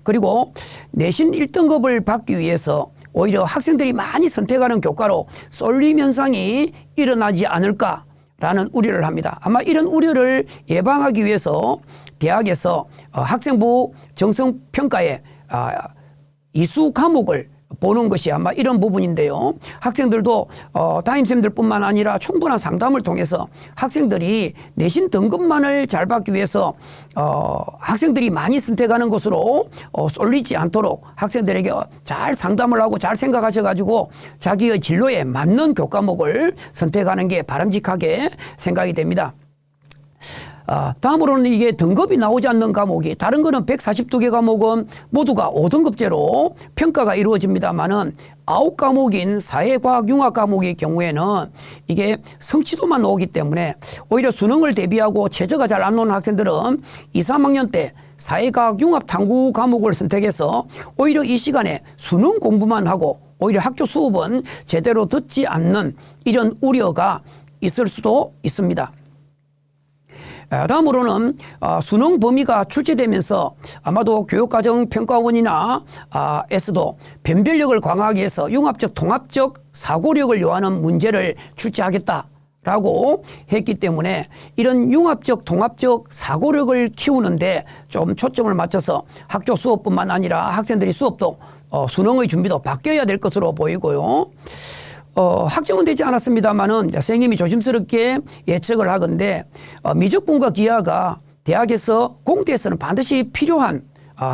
그리고 내신 1등급을 받기 위해서 오히려 학생들이 많이 선택하는 교과로 쏠림 현상이 일어나지 않을까라는 우려를 합니다. 아마 이런 우려를 예방하기 위해서 대학에서 학생부 정성평가에 이수 과목을 보는 것이 아마 이런 부분인데요. 학생들도 담임쌤들뿐만 아니라 충분한 상담을 통해서 학생들이 내신 등급만을 잘 받기 위해서 학생들이 많이 선택하는 것으로 쏠리지 않도록 학생들에게 잘 상담을 하고 잘 생각하셔가지고 자기의 진로에 맞는 교과목을 선택하는 게 바람직하게 생각이 됩니다. 다음으로는 이게 등급이 나오지 않는 과목이 다른 거는 142개 과목은 모두가 5등급제로 평가가 이루어집니다만은 9과목인 사회과학융합 과목의 경우에는 이게 성취도만 나오기 때문에 오히려 수능을 대비하고 최저가 잘 안 나오는 학생들은 2, 3학년 때 사회과학융합 탐구 과목을 선택해서 오히려 이 시간에 수능 공부만 하고 오히려 학교 수업은 제대로 듣지 않는 이런 우려가 있을 수도 있습니다. 다음으로는 수능 범위가 출제되면서 아마도 교육과정평가원이나 에서도 변별력을 강화하기 위해서 융합적 통합적 사고력을 요하는 문제를 출제하겠다라고 했기 때문에 이런 융합적 통합적 사고력을 키우는데 좀 초점을 맞춰서 학교 수업뿐만 아니라 학생들의 수업도 수능의 준비도 바뀌어야 될 것으로 보이고요. 확정은 되지 않았습니다만은 선생님이 조심스럽게 예측을 하건대 미적분과 기하가 대학에서 공대에서는 반드시 필요한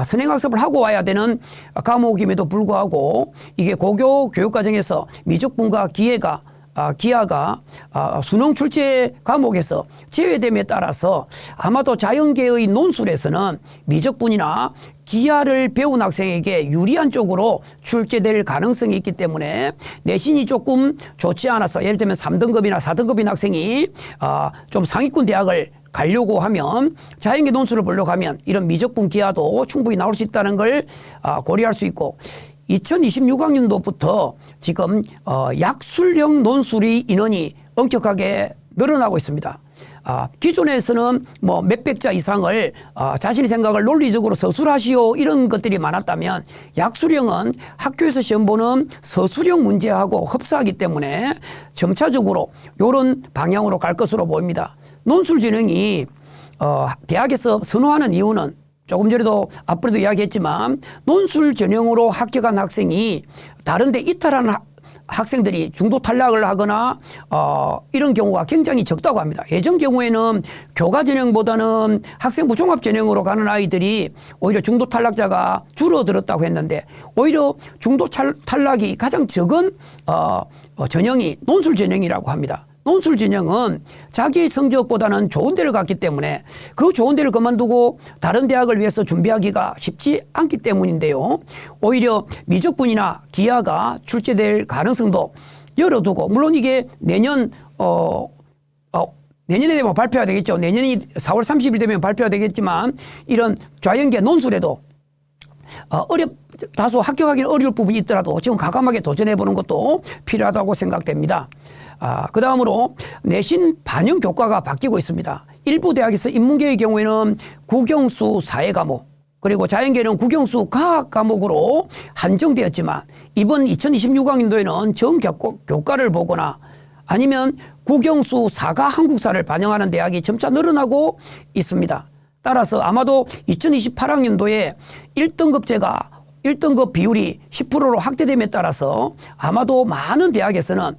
선행학습을 하고 와야 되는 과목임에도 불구하고 이게 고교 교육과정에서 미적분과 기하가 수능 출제 과목에서 제외됨에 따라서 아마도 자연계의 논술에서는 미적분이나 기하를 배운 학생에게 유리한 쪽으로 출제될 가능성이 있기 때문에 내신이 조금 좋지 않아서 예를 들면 3등급이나 4등급인 학생이 좀 상위권 대학을 가려고 하면 자연계 논술을 보려고 하면 이런 미적분 기하도 충분히 나올 수 있다는 걸 고려할 수 있고 2026학년도부터 지금 약술형 논술의 인원이 엄격하게 늘어나고 있습니다. 기존에서는 뭐 몇백 자 이상을 자신의 생각을 논리적으로 서술하시오 이런 것들이 많았다면 약술형은 학교에서 시험 보는 서술형 문제하고 흡사하기 때문에 점차적으로 이런 방향으로 갈 것으로 보입니다. 논술 전형이 대학에서 선호하는 이유는 조금 전에도 앞으로도 이야기했지만 논술 전형으로 합격한 학생이 다른 데 이탈하는 학생들이 중도 탈락을 하거나 이런 경우가 굉장히 적다고 합니다. 예전 경우에는 교과 전형보다는 학생부 종합 전형으로 가는 아이들이 오히려 중도 탈락자가 줄어들었다고 했는데 오히려 중도 탈락이 가장 적은 전형이 논술 전형이라고 합니다. 논술 전형은 자기의 성적보다는 좋은 데를 갔기 때문에 그 좋은 데를 그만두고 다른 대학을 위해서 준비하기가 쉽지 않기 때문인데요. 오히려 미적분이나 기하가 출제될 가능성도 열어두고 물론 이게 내년에 되면 발표가 되겠죠. 내년이 4월 30일 되면 발표가 되겠지만 이런 좌연계 논술에도 다소 합격하기는 어려울 부분이 있더라도 지금 과감하게 도전해보는 것도 필요하다고 생각됩니다. 그 다음으로 내신 반영 교과가 바뀌고 있습니다. 일부 대학에서 인문계의 경우에는 국영수 사회 과목 그리고 자연계는 국영수 과학 과목으로 한정되었지만 이번 2026학년도에는 정교과를 보거나 아니면 국영수 사가 한국사를 반영하는 대학이 점차 늘어나고 있습니다. 따라서 아마도 2028학년도에 1등급 비율이 10%로 확대됨에 따라서 아마도 많은 대학에서는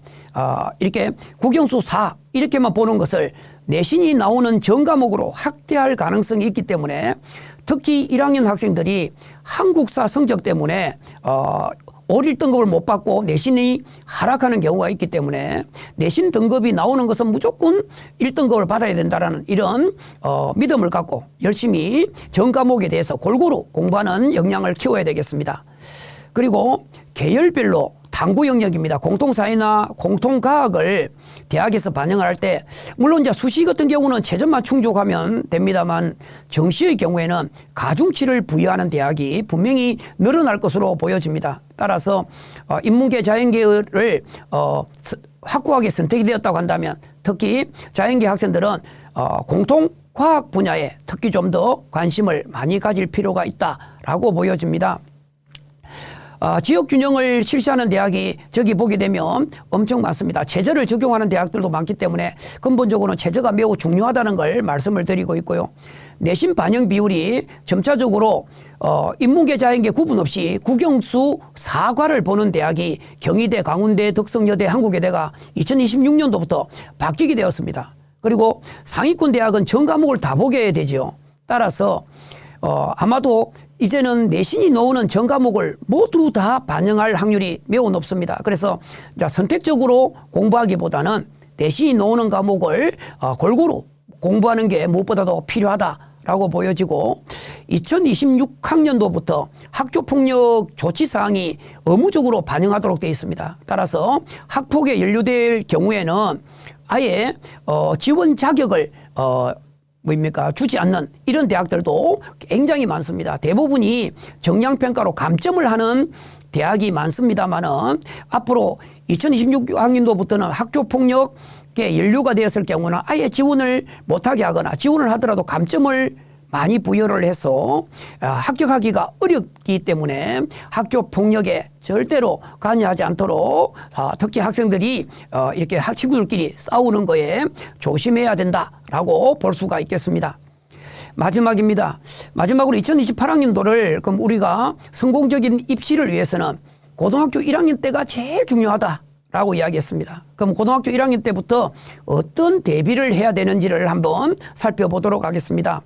이렇게 국영수 4 이렇게만 보는 것을 내신이 나오는 전 과목으로 확대할 가능성이 있기 때문에 특히 1학년 학생들이 한국사 성적 때문에 올 1등급을 못 받고 내신이 하락하는 경우가 있기 때문에 내신 등급이 나오는 것은 무조건 1등급을 받아야 된다는 이런 믿음을 갖고 열심히 전 과목에 대해서 골고루 공부하는 역량을 키워야 되겠습니다. 그리고 계열별로 탐구 영역입니다. 공통사회나 공통과학을 대학에서 반영을 할 때 물론 이제 수시 같은 경우는 최저만 충족하면 됩니다만 정시의 경우에는 가중치를 부여하는 대학이 분명히 늘어날 것으로 보여집니다. 따라서 인문계 자연계를 확고하게 선택이 되었다고 한다면 특히 자연계 학생들은 공통과학 분야에 특히 좀 더 관심을 많이 가질 필요가 있다라고 보여집니다. 지역 균형을 실시하는 대학이 저기 보게 되면 엄청 많습니다. 체제를 적용하는 대학들도 많기 때문에 근본적으로는 체제가 매우 중요하다는 걸 말씀을 드리고 있고요. 내신 반영 비율이 점차적으로 인문계 자연계 구분 없이 국영수 4과를 보는 대학이 경희대, 강원대, 덕성여대, 한국외대가 2026년도부터 바뀌게 되었습니다. 그리고 상위권 대학은 전 과목을 다 보게 되죠. 따라서 아마도 이제는 내신이 나오는 전 과목을 모두 다 반영할 확률이 매우 높습니다. 그래서 선택적으로 공부하기보다는 내신이 나오는 과목을 골고루 공부하는 게 무엇보다도 필요하다라고 보여지고 2026학년도부터 학교폭력 조치사항이 의무적으로 반영하도록 되어 있습니다. 따라서 학폭에 연루될 경우에는 아예 지원 자격을 주지 않는 이런 대학들도 굉장히 많습니다. 대부분이 정량평가로 감점을 하는 대학이 많습니다만은 앞으로 2026학년도부터는 학교폭력에 연루가 되었을 경우는 아예 지원을 못하게 하거나 지원을 하더라도 감점을 많이 부여를 해서 합격하기가 어렵기 때문에 학교 폭력에 절대로 관여하지 않도록 특히 학생들이 이렇게 친구들끼리 싸우는 거에 조심해야 된다라고 볼 수가 있겠습니다. 마지막입니다. 마지막으로 2028학년도를 그럼 우리가 성공적인 입시를 위해서는 고등학교 1학년 때가 제일 중요하다라고 이야기했습니다. 그럼 고등학교 1학년 때부터 어떤 대비를 해야 되는지를 한번 살펴보도록 하겠습니다.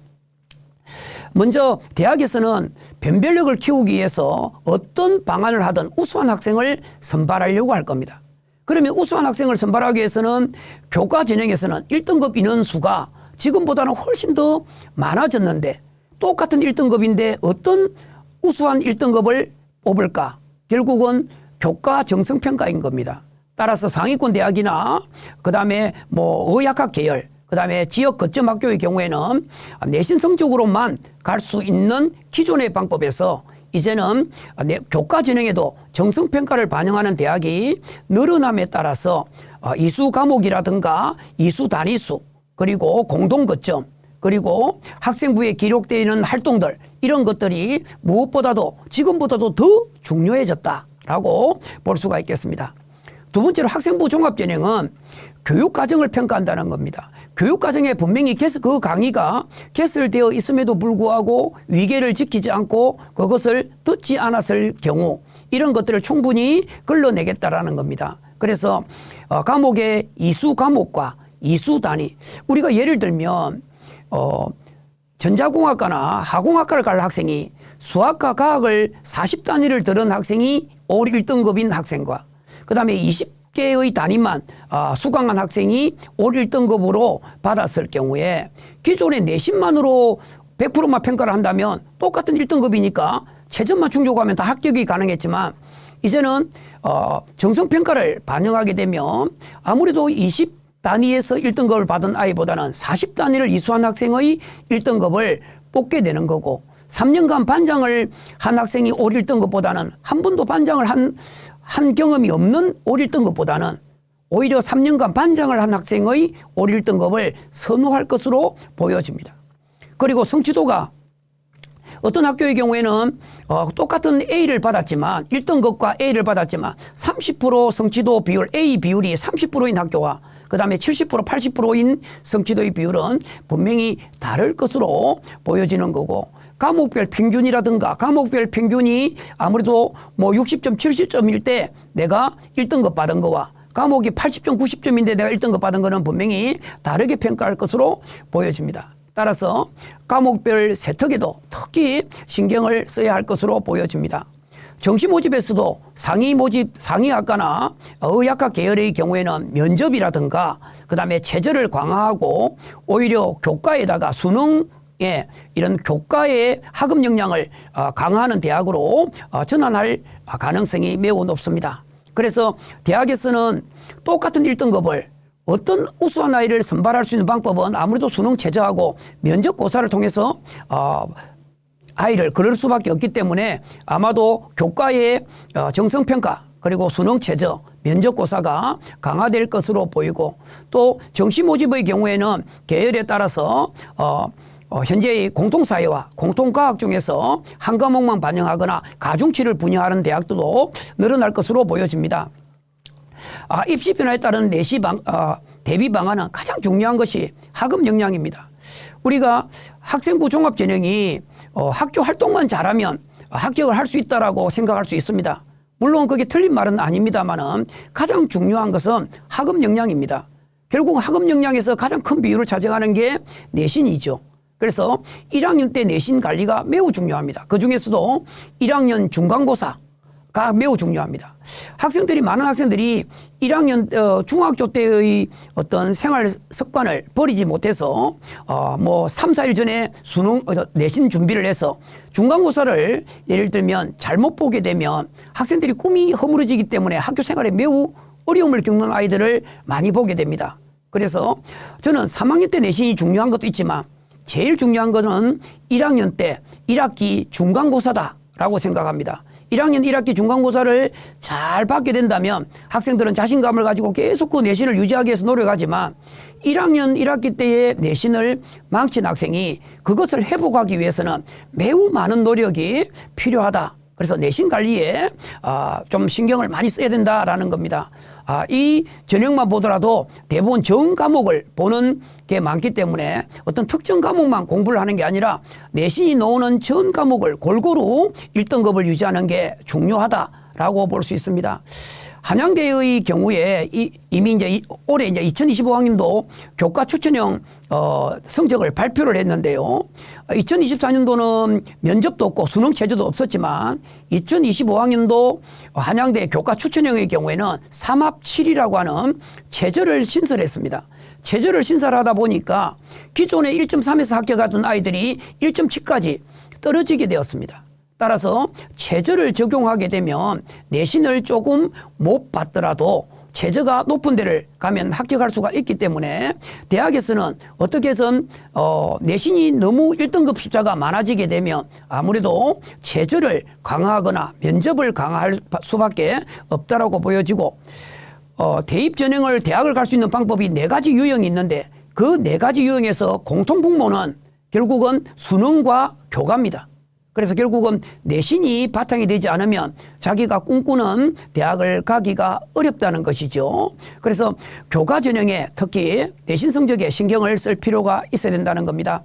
먼저 대학에서는 변별력을 키우기 위해서 어떤 방안을 하든 우수한 학생을 선발하려고 할 겁니다. 그러면 우수한 학생을 선발하기 위해서는 교과 전형에서는 1등급 인원수가 지금보다는 훨씬 더 많아졌는데 똑같은 1등급인데 어떤 우수한 1등급을 뽑을까? 결국은 교과 정성평가인 겁니다. 따라서 상위권 대학이나 그다음에 의학학 계열 그다음에 지역 거점 학교의 경우에는 내신 성적으로만 갈 수 있는 기존의 방법에서 이제는 교과 전형에도 정성평가를 반영하는 대학이 늘어남에 따라서 이수 과목이라든가 이수 단위수 그리고 공동 거점 그리고 학생부에 기록되어 있는 활동들 이런 것들이 무엇보다도 지금보다도 더 중요해졌다라고 볼 수가 있겠습니다. 두 번째로 학생부 종합전형은 교육과정을 평가한다는 겁니다. 교육과정에 분명히 그 강의가 개설되어 있음에도 불구하고 위계를 지키지 않고 그것을 듣지 않았을 경우 이런 것들을 충분히 걸러내겠다라는 겁니다. 그래서 과목의 이수 과목과 이수 단위 우리가 예를 들면 전자공학과나 하공학과를 갈 학생이 수학과 과학을 40단위를 들은 학생이 올 1등급인 학생과 그 다음에 20개의 단위만 수강한 학생이 올 1등급으로 받았을 경우에 기존의 내신만으로 100%만 평가를 한다면 똑같은 1등급이니까 최저만 충족하면 다 합격이 가능했지만 이제는 정성평가를 반영하게 되면 아무래도 20단위에서 1등급을 받은 아이보다는 40단위를 이수한 학생의 1등급을 뽑게 되는 거고 3년간 반장을 한 학생이 올 1등급보다는 한 번도 반장을 한 경험이 없는 올 1등급보다는 오히려 3년간 반장을 한 학생의 올 1등급을 선호할 것으로 보여집니다. 그리고 성취도가 어떤 학교의 경우에는 똑같은 A를 받았지만 1등급과 A를 받았지만 30% 성취도 비율 A 비율이 30%인 학교와 그 다음에 70% 80%인 성취도의 비율은 분명히 다를 것으로 보여지는 거고 과목별 평균이라든가 과목별 평균이 아무래도 60점 70점일 때 내가 1등급 받은 거와 과목이 80점, 90점인데 내가 1등급 받은 거는 분명히 다르게 평가할 것으로 보여집니다. 따라서 과목별 세특에도 특히 신경을 써야 할 것으로 보여집니다. 정시 모집에서도 상위 모집, 상위학과나 의학과 계열의 경우에는 면접이라든가 그다음에 체제를 강화하고 오히려 교과에다가 수능에 이런 교과의 학업 역량을 강화하는 대학으로 전환할 가능성이 매우 높습니다. 그래서 대학에서는 똑같은 1등급을 어떤 우수한 아이를 선발할 수 있는 방법은 아무래도 수능 체제하고 면접고사를 통해서 아이를 그럴 수밖에 없기 때문에 아마도 교과의 정성평가 그리고 수능 최저 면접고사가 강화될 것으로 보이고 또 정시 모집의 경우에는 계열에 따라서 현재의 공통사회와 공통과학 중에서 한 과목만 반영하거나 가중치를 분야하는 대학들도 늘어날 것으로 보여집니다. 입시 변화에 따른 대비 방안은 가장 중요한 것이 학업 역량입니다. 우리가 학생부 종합전형이 학교 활동만 잘하면 합격을 할 수 있다라고 생각할 수 있습니다. 물론 그게 틀린 말은 아닙니다만은 가장 중요한 것은 학업 역량입니다. 결국 학업 역량에서 가장 큰 비율을 차지하는 게 내신이죠. 그래서 1학년 때 내신 관리가 매우 중요합니다. 그 중에서도 1학년 중간고사가 매우 중요합니다. 많은 학생들이 1학년 중학교 때의 어떤 생활 습관을 버리지 못해서 3, 4일 전에 수능 내신 준비를 해서 중간고사를 예를 들면 잘못 보게 되면 학생들이 꿈이 허물어지기 때문에 학교 생활에 매우 어려움을 겪는 아이들을 많이 보게 됩니다. 그래서 저는 3학년 때 내신이 중요한 것도 있지만 제일 중요한 것은 1학년 때 1학기 중간고사다라고 생각합니다. 1학년 1학기 중간고사를 잘 받게 된다면 학생들은 자신감을 가지고 계속 그 내신을 유지하기 위해서 노력하지만 1학년 1학기 때의 내신을 망친 학생이 그것을 회복하기 위해서는 매우 많은 노력이 필요하다. 그래서 내신 관리에 좀 신경을 많이 써야 된다라는 겁니다. 이 전형만 보더라도 대부분 전 과목을 보는 게 많기 때문에 어떤 특정 과목만 공부를 하는 게 아니라 내신이 나오는 전 과목을 골고루 1등급을 유지하는 게 중요하다라고 볼 수 있습니다. 한양대의 경우에 이미 이제 올해 이제 2025학년도 교과 추천형 성적을 발표를 했는데요. 2024년도는 면접도 없고 수능 체제도 없었지만 2025학년도 한양대 교과 추천형의 경우에는 3합7이라고 하는 체제를 신설했습니다. 체제를 신설하다 보니까 기존에 1.3에서 합격하던 아이들이 1.7까지 떨어지게 되었습니다. 따라서 체제를 적용하게 되면 내신을 조금 못 받더라도 체제가 높은 데를 가면 합격할 수가 있기 때문에 대학에서는 어떻게 해선 내신이 너무 1등급 숫자가 많아지게 되면 아무래도 체제를 강화하거나 면접을 강화할 수밖에 없다라고 보여지고 대입 전형을 대학을 갈 수 있는 방법이 4가지 유형이 있는데 그 4가지 유형에서 공통분모는 결국은 수능과 교과입니다. 그래서 결국은 내신이 바탕이 되지 않으면 자기가 꿈꾸는 대학을 가기가 어렵다는 것이죠. 그래서 교과 전형에 특히 내신 성적에 신경을 쓸 필요가 있어야 된다는 겁니다.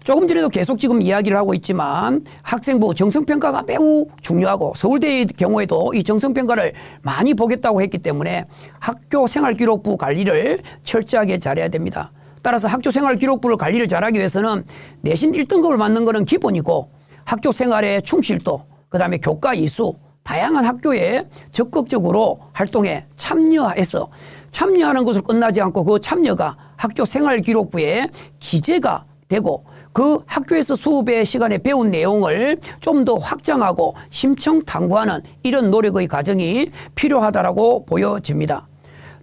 조금 전에도 계속 지금 이야기를 하고 있지만 학생부 정성평가가 매우 중요하고 서울대의 경우에도 이 정성평가를 많이 보겠다고 했기 때문에 학교생활기록부 관리를 철저하게 잘해야 됩니다. 따라서 학교생활기록부를 관리를 잘하기 위해서는 내신 1등급을 맞는 것은 기본이고 학교생활의 충실도 그다음에 교과 이수 다양한 학교에 적극적으로 활동에 참여해서 참여하는 것으로 끝나지 않고 그 참여가 학교생활기록부에 기재가 되고 그 학교에서 수업의 시간에 배운 내용을 좀 더 확장하고 심층 탐구하는 이런 노력의 과정이 필요하다라고 보여집니다.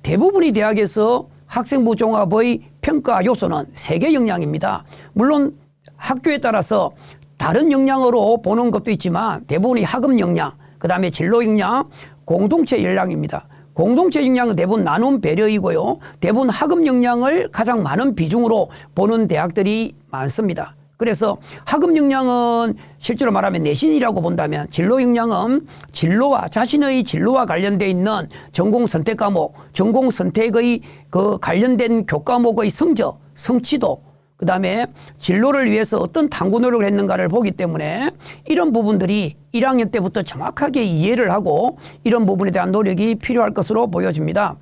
대부분의 대학에서 학생부 종합의 평가 요소는 3개 역량입니다. 물론 학교에 따라서 다른 역량으로 보는 것도 있지만 대부분이 학업 역량, 그다음에 진로 역량, 공동체 역량입니다. 공동체 역량은 대부분 나눔 배려이고요. 대부분 학업 역량을 가장 많은 비중으로 보는 대학들이 많습니다. 그래서 학업 역량은 실제로 말하면 내신이라고 본다면 진로 역량은 자신의 진로와 관련되어 있는 전공 선택 과목, 전공 선택의 그 관련된 교과목의 성적, 성취도, 그다음에 진로를 위해서 어떤 탐구 노력을 했는가를 보기 때문에 이런 부분들이 1학년 때부터 정확하게 이해를 하고 이런 부분에 대한 노력이 필요할 것으로 보여집니다.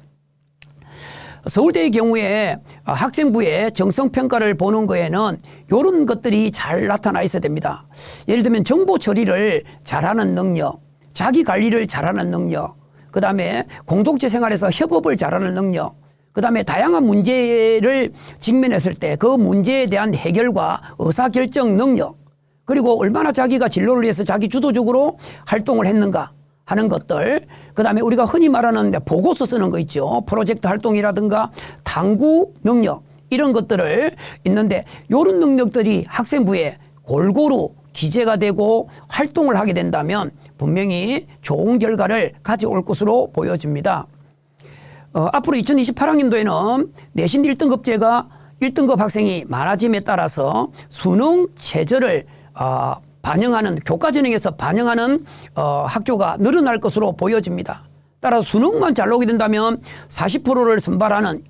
서울대의 경우에 학생부의 정성평가를 보는 거에는 이런 것들이 잘 나타나 있어야 됩니다. 예를 들면 정보 처리를 잘하는 능력, 자기 관리를 잘하는 능력, 그 다음에 공동체 생활에서 협업을 잘하는 능력, 그 다음에 다양한 문제를 직면했을 때 그 문제에 대한 해결과 의사결정 능력, 그리고 얼마나 자기가 진로를 위해서 자기 주도적으로 활동을 했는가 하는 것들, 그 다음에 우리가 흔히 말하는 보고서 쓰는 거 있죠. 프로젝트 활동이라든가 탐구 능력, 이런 것들을 있는데 이런 능력들이 학생부에 골고루 기재가 되고 활동을 하게 된다면 분명히 좋은 결과를 가져올 것으로 보여집니다. 앞으로 2028학년도에는 내신 1등급제가 1등급 학생이 많아짐에 따라서 수능 최저를 반영하는, 교과전형에서 반영하는 학교가 늘어날 것으로 보여집니다. 따라서 수능만 잘 나오게 된다면 40%를 선발하는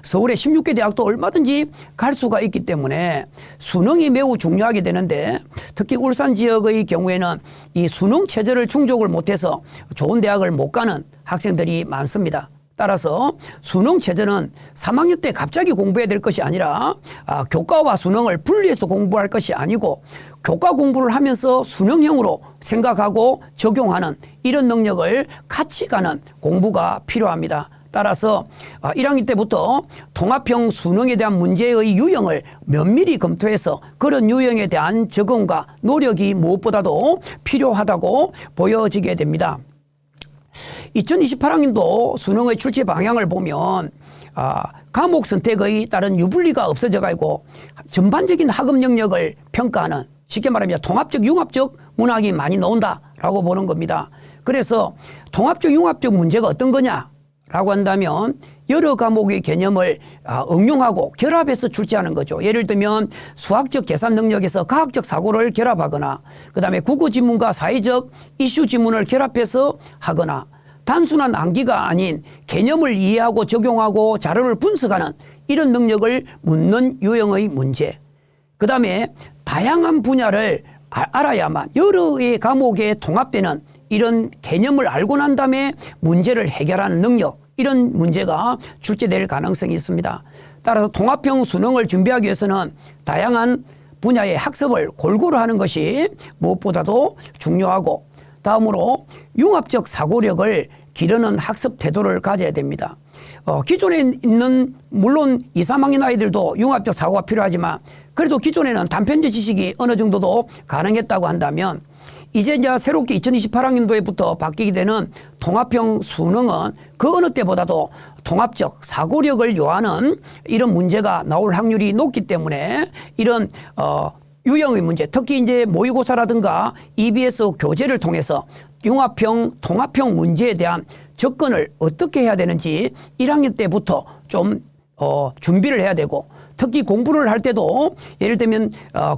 서울의 16개 대학도 얼마든지 갈 수가 있기 때문에 수능이 매우 중요하게 되는데, 특히 울산 지역의 경우에는 이 수능 최저를 충족을 못해서 좋은 대학을 못 가는 학생들이 많습니다. 따라서 수능 최저는 3학년 때 갑자기 공부해야 될 것이 아니라 교과와 수능을 분리해서 공부할 것이 아니고 교과 공부를 하면서 수능형으로 생각하고 적용하는 이런 능력을 같이 가는 공부가 필요합니다. 따라서 1학년 때부터 통합형 수능에 대한 문제의 유형을 면밀히 검토해서 그런 유형에 대한 적응과 노력이 무엇보다도 필요하다고 보여지게 됩니다. 2028학년도 수능의 출제 방향을 보면 과목 선택의 따른 유불리가 없어져 가지고 전반적인 학업 영역을 평가하는, 쉽게 말하면 통합적 융합적 문항이 많이 나온다라고 보는 겁니다. 그래서 통합적 융합적 문제가 어떤 거냐라고 한다면 여러 과목의 개념을 응용하고 결합해서 출제하는 거죠. 예를 들면 수학적 계산 능력에서 과학적 사고를 결합하거나, 그다음에 국어 지문과 사회적 이슈 지문을 결합해서 하거나, 단순한 암기가 아닌 개념을 이해하고 적용하고 자료를 분석하는 이런 능력을 묻는 유형의 문제, 그 다음에 다양한 분야를 알아야만 여러 의 과목에 통합되는 이런 개념을 알고 난 다음에 문제를 해결하는 능력, 이런 문제가 출제될 가능성이 있습니다. 따라서 통합형 수능을 준비하기 위해서는 다양한 분야의 학습을 골고루 하는 것이 무엇보다도 중요하고, 다음으로 융합적 사고력을 기르는 학습 태도를 가져야 됩니다. 기존에 있는, 물론 2, 3학년 아이들도 융합적 사고가 필요하지만 그래도 기존에는 단편적 지식이 어느 정도도 가능했다고 한다면 이제 새롭게 2028학년도에부터 바뀌게 되는 통합형 수능은 그 어느 때보다도 통합적 사고력을 요하는 이런 문제가 나올 확률이 높기 때문에 이런 유형의 문제, 특히 이제 모의고사라든가 EBS 교재를 통해서 융합형, 통합형 문제에 대한 접근을 어떻게 해야 되는지 1학년 때부터 좀 준비를 해야 되고, 특히 공부를 할 때도 예를 들면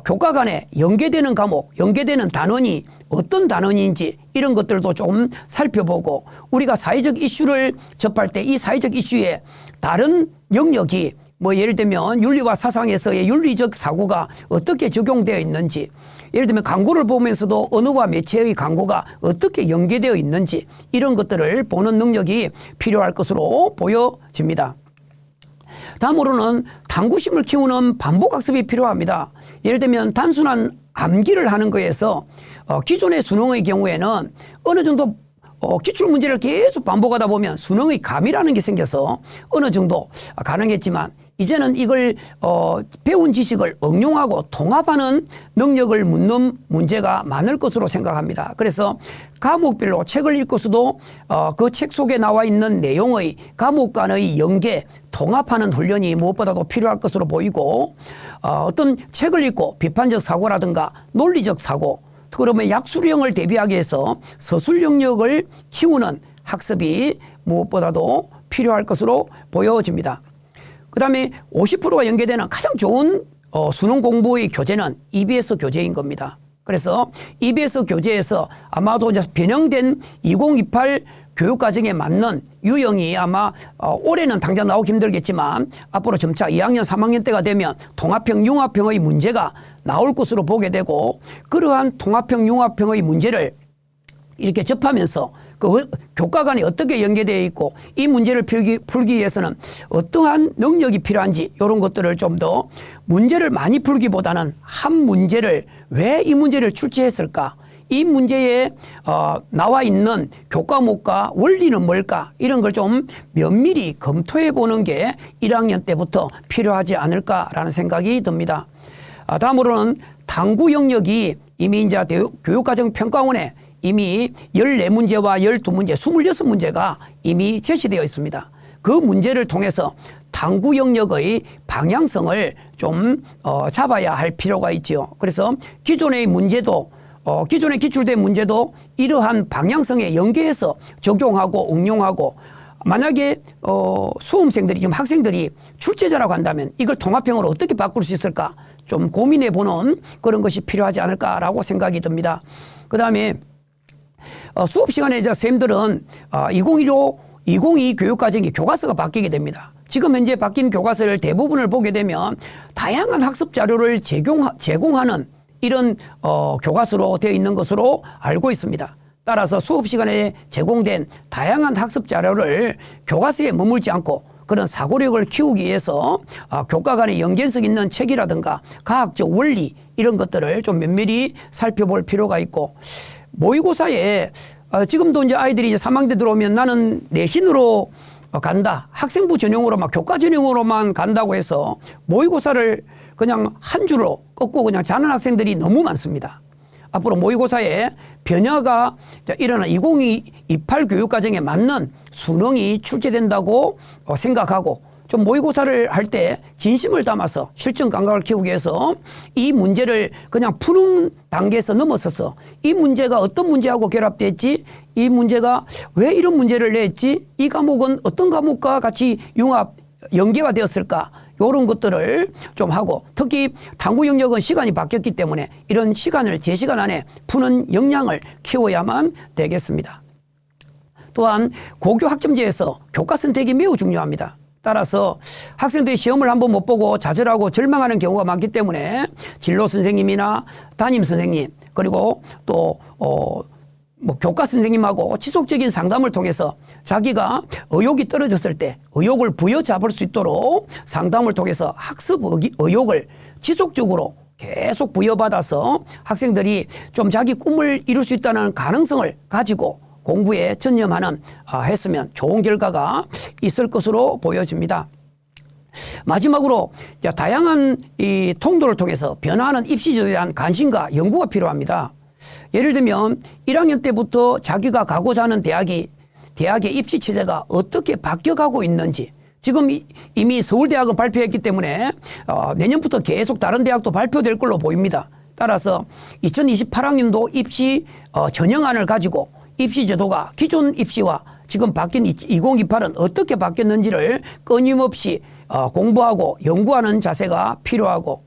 교과 간에 연계되는 과목, 연계되는 단원이 어떤 단원인지 이런 것들도 좀 살펴보고, 우리가 사회적 이슈를 접할 때 이 사회적 이슈에 다른 영역이 예를 들면 윤리와 사상에서의 윤리적 사고가 어떻게 적용되어 있는지, 예를 들면 광고를 보면서도 언어와 매체의 광고가 어떻게 연계되어 있는지 이런 것들을 보는 능력이 필요할 것으로 보여집니다. 다음으로는 탐구심을 키우는 반복학습이 필요합니다. 예를 들면 단순한 암기를 하는 거에서 기존의 수능의 경우에는 어느 정도 기출문제를 계속 반복하다 보면 수능의 감이라는 게 생겨서 어느 정도 가능했지만, 이제는 이걸 배운 지식을 응용하고 통합하는 능력을 묻는 문제가 많을 것으로 생각합니다. 그래서 과목별로 책을 읽고서도 그 책 속에 나와 있는 내용의 과목 간의 연계, 통합하는 훈련이 무엇보다도 필요할 것으로 보이고, 어떤 책을 읽고 비판적 사고라든가 논리적 사고, 그러면 약술형을 대비하기 위해서 서술 영역을 키우는 학습이 무엇보다도 필요할 것으로 보여집니다. 그 다음에 50%가 연계되는 가장 좋은 수능 공부의 교재는 EBS 교재인 겁니다. 그래서 EBS 교재에서 아마도 이제 변형된 2028 교육과정에 맞는 유형이 아마 올해는 당장 나오기 힘들겠지만 앞으로 점차 2학년, 3학년 때가 되면 통합형, 융합형의 문제가 나올 것으로 보게 되고 그러한 통합형, 융합형의 문제를 이렇게 접하면서 그 교과 간에 어떻게 연계되어 있고 이 문제를 풀기 위해서는 어떠한 능력이 필요한지 이런 것들을 좀 더 문제를 많이 풀기보다는 한 문제를 왜 이 문제를 출제했을까? 이 문제에 나와 있는 교과목과 원리는 뭘까? 이런 걸 좀 면밀히 검토해 보는 게 1학년 때부터 필요하지 않을까라는 생각이 듭니다. 다음으로는 탐구 영역이 이미 이제 교육과정평가원에 이미 14문제와 12문제, 26문제가 이미 제시되어 있습니다. 그 문제를 통해서 탐구 영역의 방향성을 좀 잡아야 할 필요가 있죠. 그래서 기존의 문제도 기존에 기출된 문제도 이러한 방향성에 연계해서 적용하고 응용하고 만약에 수험생들이 지금 학생들이 출제자라고 한다면 이걸 통합형으로 어떻게 바꿀 수 있을까 좀 고민해 보는 그런 것이 필요하지 않을까라고 생각이 듭니다. 그다음에 수업 시간에 이제 선생님들은 2022 교육과정이 교과서가 바뀌게 됩니다. 지금 현재 바뀐 교과서를 대부분을 보게 되면 다양한 학습 자료를 제공하는 이런 교과서로 되어 있는 것으로 알고 있습니다. 따라서 수업 시간에 제공된 다양한 학습 자료를 교과서에 머물지 않고 그런 사고력을 키우기 위해서 교과 간의 연계성 있는 책이라든가 과학적 원리 이런 것들을 좀 면밀히 살펴볼 필요가 있고 모의고사에 지금도 이제 아이들이 이제 3학년 때 들어오면 나는 내신으로 간다. 학생부 전형으로 막 교과 전형으로만 간다고 해서 모의고사를 그냥 한 줄로 꺾고 그냥 자는 학생들이 너무 많습니다. 앞으로 모의고사에 변화가 일어나 2028 교육과정에 맞는 수능이 출제된다고 생각하고 좀 모의고사를 할 때 진심을 담아서 실전 감각을 키우기 위해서 이 문제를 그냥 푸는 단계에서 넘어서서 이 문제가 어떤 문제하고 결합됐지 이 문제가 왜 이런 문제를 냈지 이 과목은 어떤 과목과 같이 연계가 되었을까 이런 것들을 좀 하고 특히 탐구 영역은 시간이 바뀌었기 때문에 이런 시간을 제 시간 안에 푸는 역량을 키워야만 되겠습니다. 또한 고교 학점제에서 교과 선택이 매우 중요합니다. 따라서 학생들이 시험을 한번 못 보고 좌절하고 절망하는 경우가 많기 때문에 진로 선생님이나 담임 선생님 그리고 또 교과 선생님하고 지속적인 상담을 통해서 자기가 의욕이 떨어졌을 때 의욕을 부여잡을 수 있도록 상담을 통해서 학습 의욕을 지속적으로 계속 부여받아서 학생들이 좀 자기 꿈을 이룰 수 있다는 가능성을 가지고 공부에 전념하는 했으면 좋은 결과가 있을 것으로 보여집니다. 마지막으로 다양한 이 통도를 통해서 변화하는 입시제도에 대한 관심과 연구가 필요합니다. 예를 들면 1학년 때부터 자기가 가고자 하는 대학의 입시 체제가 어떻게 바뀌어가고 있는지 지금 이미 서울대학은 발표했기 때문에 내년부터 계속 다른 대학도 발표될 걸로 보입니다. 따라서 2028학년도 입시 전형안을 가지고 입시 제도가 기존 입시와 지금 바뀐 2028은 어떻게 바뀌었는지를 끊임없이 공부하고 연구하는 자세가 필요하고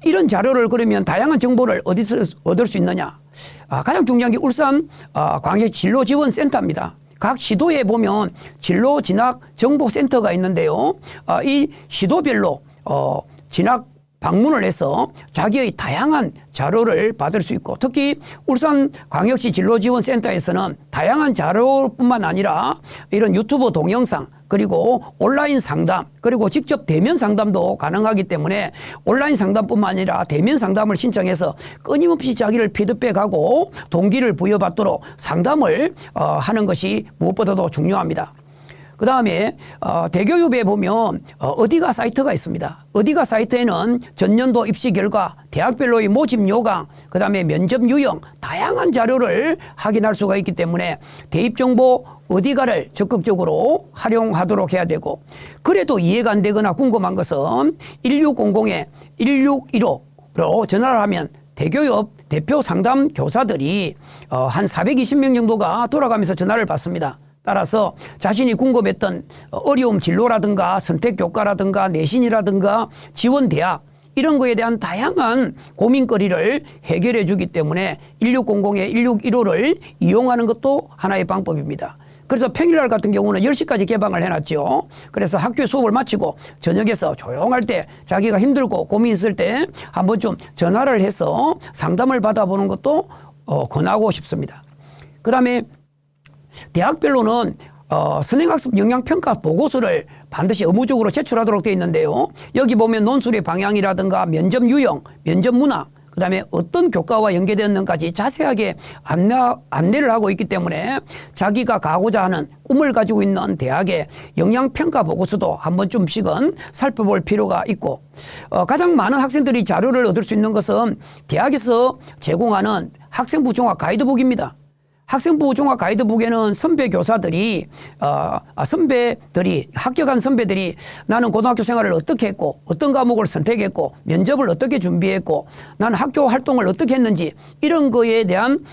이런 자료를 그러면 다양한 정보를 어디서 얻을 수 있느냐. 가장 중요한 게 울산 광역 진로지원센터입니다. 각 시도에 보면 진로 진학 정보센터가 있는데요. 이 시도별로 진학 방문을 해서 자기의 다양한 자료를 받을 수 있고 특히 울산광역시 진로지원센터에서는 다양한 자료뿐만 아니라 이런 유튜브 동영상 그리고 온라인 상담 그리고 직접 대면 상담도 가능하기 때문에 온라인 상담뿐만 아니라 대면 상담을 신청해서 끊임없이 자기를 피드백하고 동기를 부여받도록 상담을 하는 것이 무엇보다도 중요합니다. 그 다음에 대교육에 보면 어디가 사이트가 있습니다. 어디가 사이트에는 전년도 입시 결과, 대학별로의 모집 요강, 그 다음에 면접 유형 다양한 자료를 확인할 수가 있기 때문에 대입정보 어디가를 적극적으로 활용하도록 해야 되고 그래도 이해가 안 되거나 궁금한 것은 1600-1615로 전화를 하면 대교육 대표 상담 교사들이 한 420명 정도가 돌아가면서 전화를 받습니다. 따라서 자신이 궁금했던 어려움 진로라든가 선택교과라든가 내신이라든가 지원 대학 이런 거에 대한 다양한 고민거리를 해결해 주기 때문에 1600에 1615를 이용하는 것도 하나의 방법입니다. 그래서 평일날 같은 경우는 10시까지 개방을 해놨죠. 그래서 학교 수업을 마치고 저녁에서 조용할 때 자기가 힘들고 고민 있을 때 한 번쯤 전화를 해서 상담을 받아보는 것도 권하고 싶습니다. 그 다음에 대학별로는 선행학습 영향평가 보고서를 반드시 의무적으로 제출하도록 되어 있는데요. 여기 보면 논술의 방향이라든가 면접 유형, 면접 문화, 그 다음에 어떤 교과와 연계되었는지까지 자세하게 안내를 하고 있기 때문에 자기가 가고자 하는 꿈을 가지고 있는 대학의 영향평가 보고서도 한 번쯤씩은 살펴볼 필요가 있고, 가장 많은 학생들이 자료를 얻을 수 있는 것은 대학에서 제공하는 학생부 종합 가이드북입니다. 학생부 종합 가이드북에는 합격한 선배들이 나는 고등학교 생활을 어떻게 했고 어떤 과목을 선택했고 면접을 어떻게 준비했고 나는 학교 활동을 어떻게 했는지 이런 거에 대한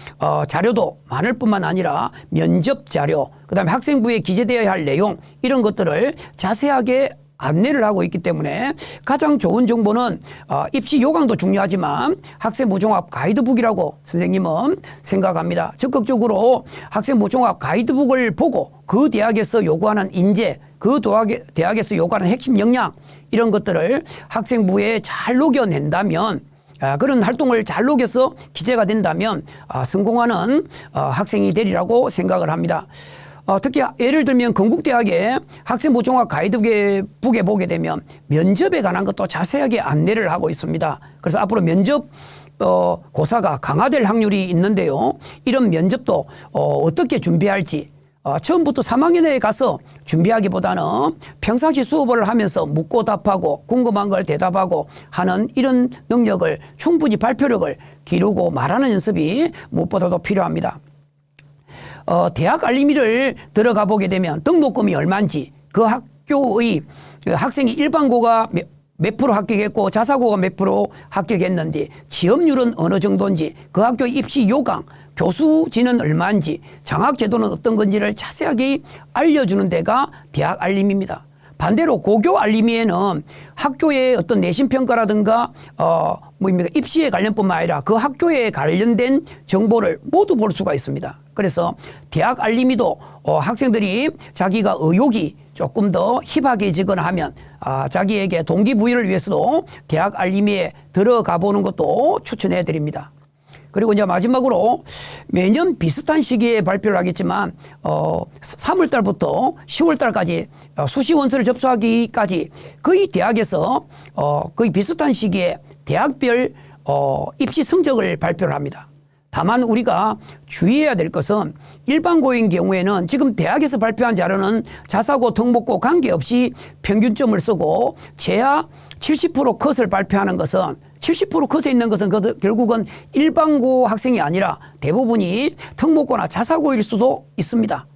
자료도 많을 뿐만 아니라 면접 자료, 그다음에 학생부에 기재되어야 할 내용 이런 것들을 자세하게 안내를 하고 있기 때문에 가장 좋은 정보는 입시 요강도 중요하지만 학생부 종합 가이드북이라고 선생님은 생각합니다. 적극적으로 학생부 종합 가이드북을 보고 그 대학에서 요구하는 인재, 그 대학에서 요구하는 핵심 역량 이런 것들을 학생부에 잘 녹여낸다면, 그런 활동을 잘 녹여서 기재가 된다면 성공하는 학생이 되리라고 생각을 합니다. 특히 예를 들면 건국대학의 학생부 종합 가이드북에 보게 되면 면접에 관한 것도 자세하게 안내를 하고 있습니다. 그래서 앞으로 면접 고사가 강화될 확률이 있는데요. 이런 면접도 어떻게 준비할지 처음부터 3학년에 가서 준비하기보다는 평상시 수업을 하면서 묻고 답하고 궁금한 걸 대답하고 하는 이런 능력을 충분히 발표력을 기르고 말하는 연습이 무엇보다도 필요합니다. 대학 알림이를 들어가 보게 되면 등록금이 얼마인지, 그 학교의 학생이 일반고가 몇 프로 합격했고 자사고가 몇 프로 합격했는지, 취업률은 어느 정도인지, 그 학교 입시 요강, 교수진은 얼마인지, 장학제도는 어떤 건지를 자세하게 알려주는 데가 대학 알림입니다. 반대로 고교 알림이에는 학교의 어떤 내신평가라든가 입시에 관련뿐만 아니라 그 학교에 관련된 정보를 모두 볼 수가 있습니다. 그래서 대학 알림이도 학생들이 자기가 의욕이 조금 더 희박해지거나 하면 자기에게 동기부여를 위해서도 대학 알림이에 들어가 보는 것도 추천해 드립니다. 그리고 이제 마지막으로 매년 비슷한 시기에 발표를 하겠지만 3월 달부터 10월 달까지 수시 원서를 접수하기까지 거의 대학에서 거의 비슷한 시기에 대학별 입시 성적을 발표를 합니다. 다만 우리가 주의해야 될 것은 일반고인 경우에는 지금 대학에서 발표한 자료는 자사고, 특목고 관계없이 평균점을 쓰고 최하 70% 컷을 발표하는 것은 70% 컷에 있는 것은 결국은 일반고 학생이 아니라 대부분이 특목고나 자사고일 수도 있습니다.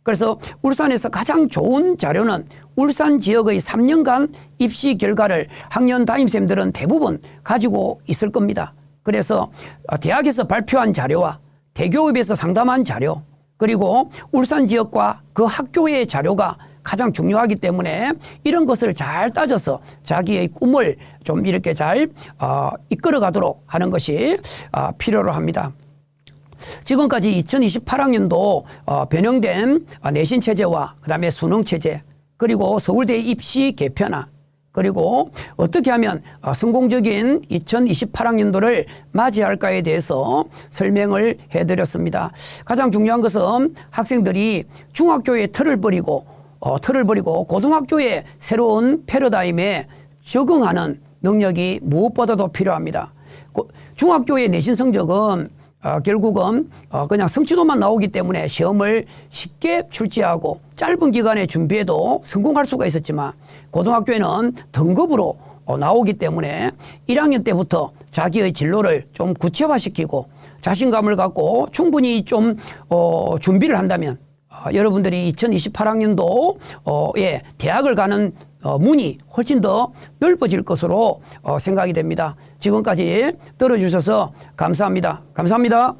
그래서 울산에서 가장 좋은 자료는 울산 지역의 3년간 입시 결과를 학년 담임쌤들은 대부분 가지고 있을 겁니다. 그래서 대학에서 발표한 자료와 대교협에서 상담한 자료, 그리고 울산 지역과 그 학교의 자료가 가장 중요하기 때문에 이런 것을 잘 따져서 자기의 꿈을 좀 이렇게 잘 이끌어 가도록 하는 것이 필요로 합니다. 지금까지 2028학년도 변형된 내신 체제와 그다음에 수능 체제, 그리고 서울대 입시 개편안, 그리고 어떻게 하면 성공적인 2028학년도를 맞이할까에 대해서 설명을 해드렸습니다. 가장 중요한 것은 학생들이 중학교의 틀을 버리고 고등학교의 새로운 패러다임에 적응하는 능력이 무엇보다도 필요합니다. 중학교의 내신 성적은 결국은 그냥 성취도만 나오기 때문에 시험을 쉽게 출제하고 짧은 기간에 준비해도 성공할 수가 있었지만 고등학교에는 등급으로 나오기 때문에 1학년 때부터 자기의 진로를 좀 구체화시키고 자신감을 갖고 충분히 좀 준비를 한다면 여러분들이 2028학년도에 대학을 가는 문이 훨씬 더 넓어질 것으로 생각이 됩니다. 지금까지 들어주셔서 감사합니다. 감사합니다.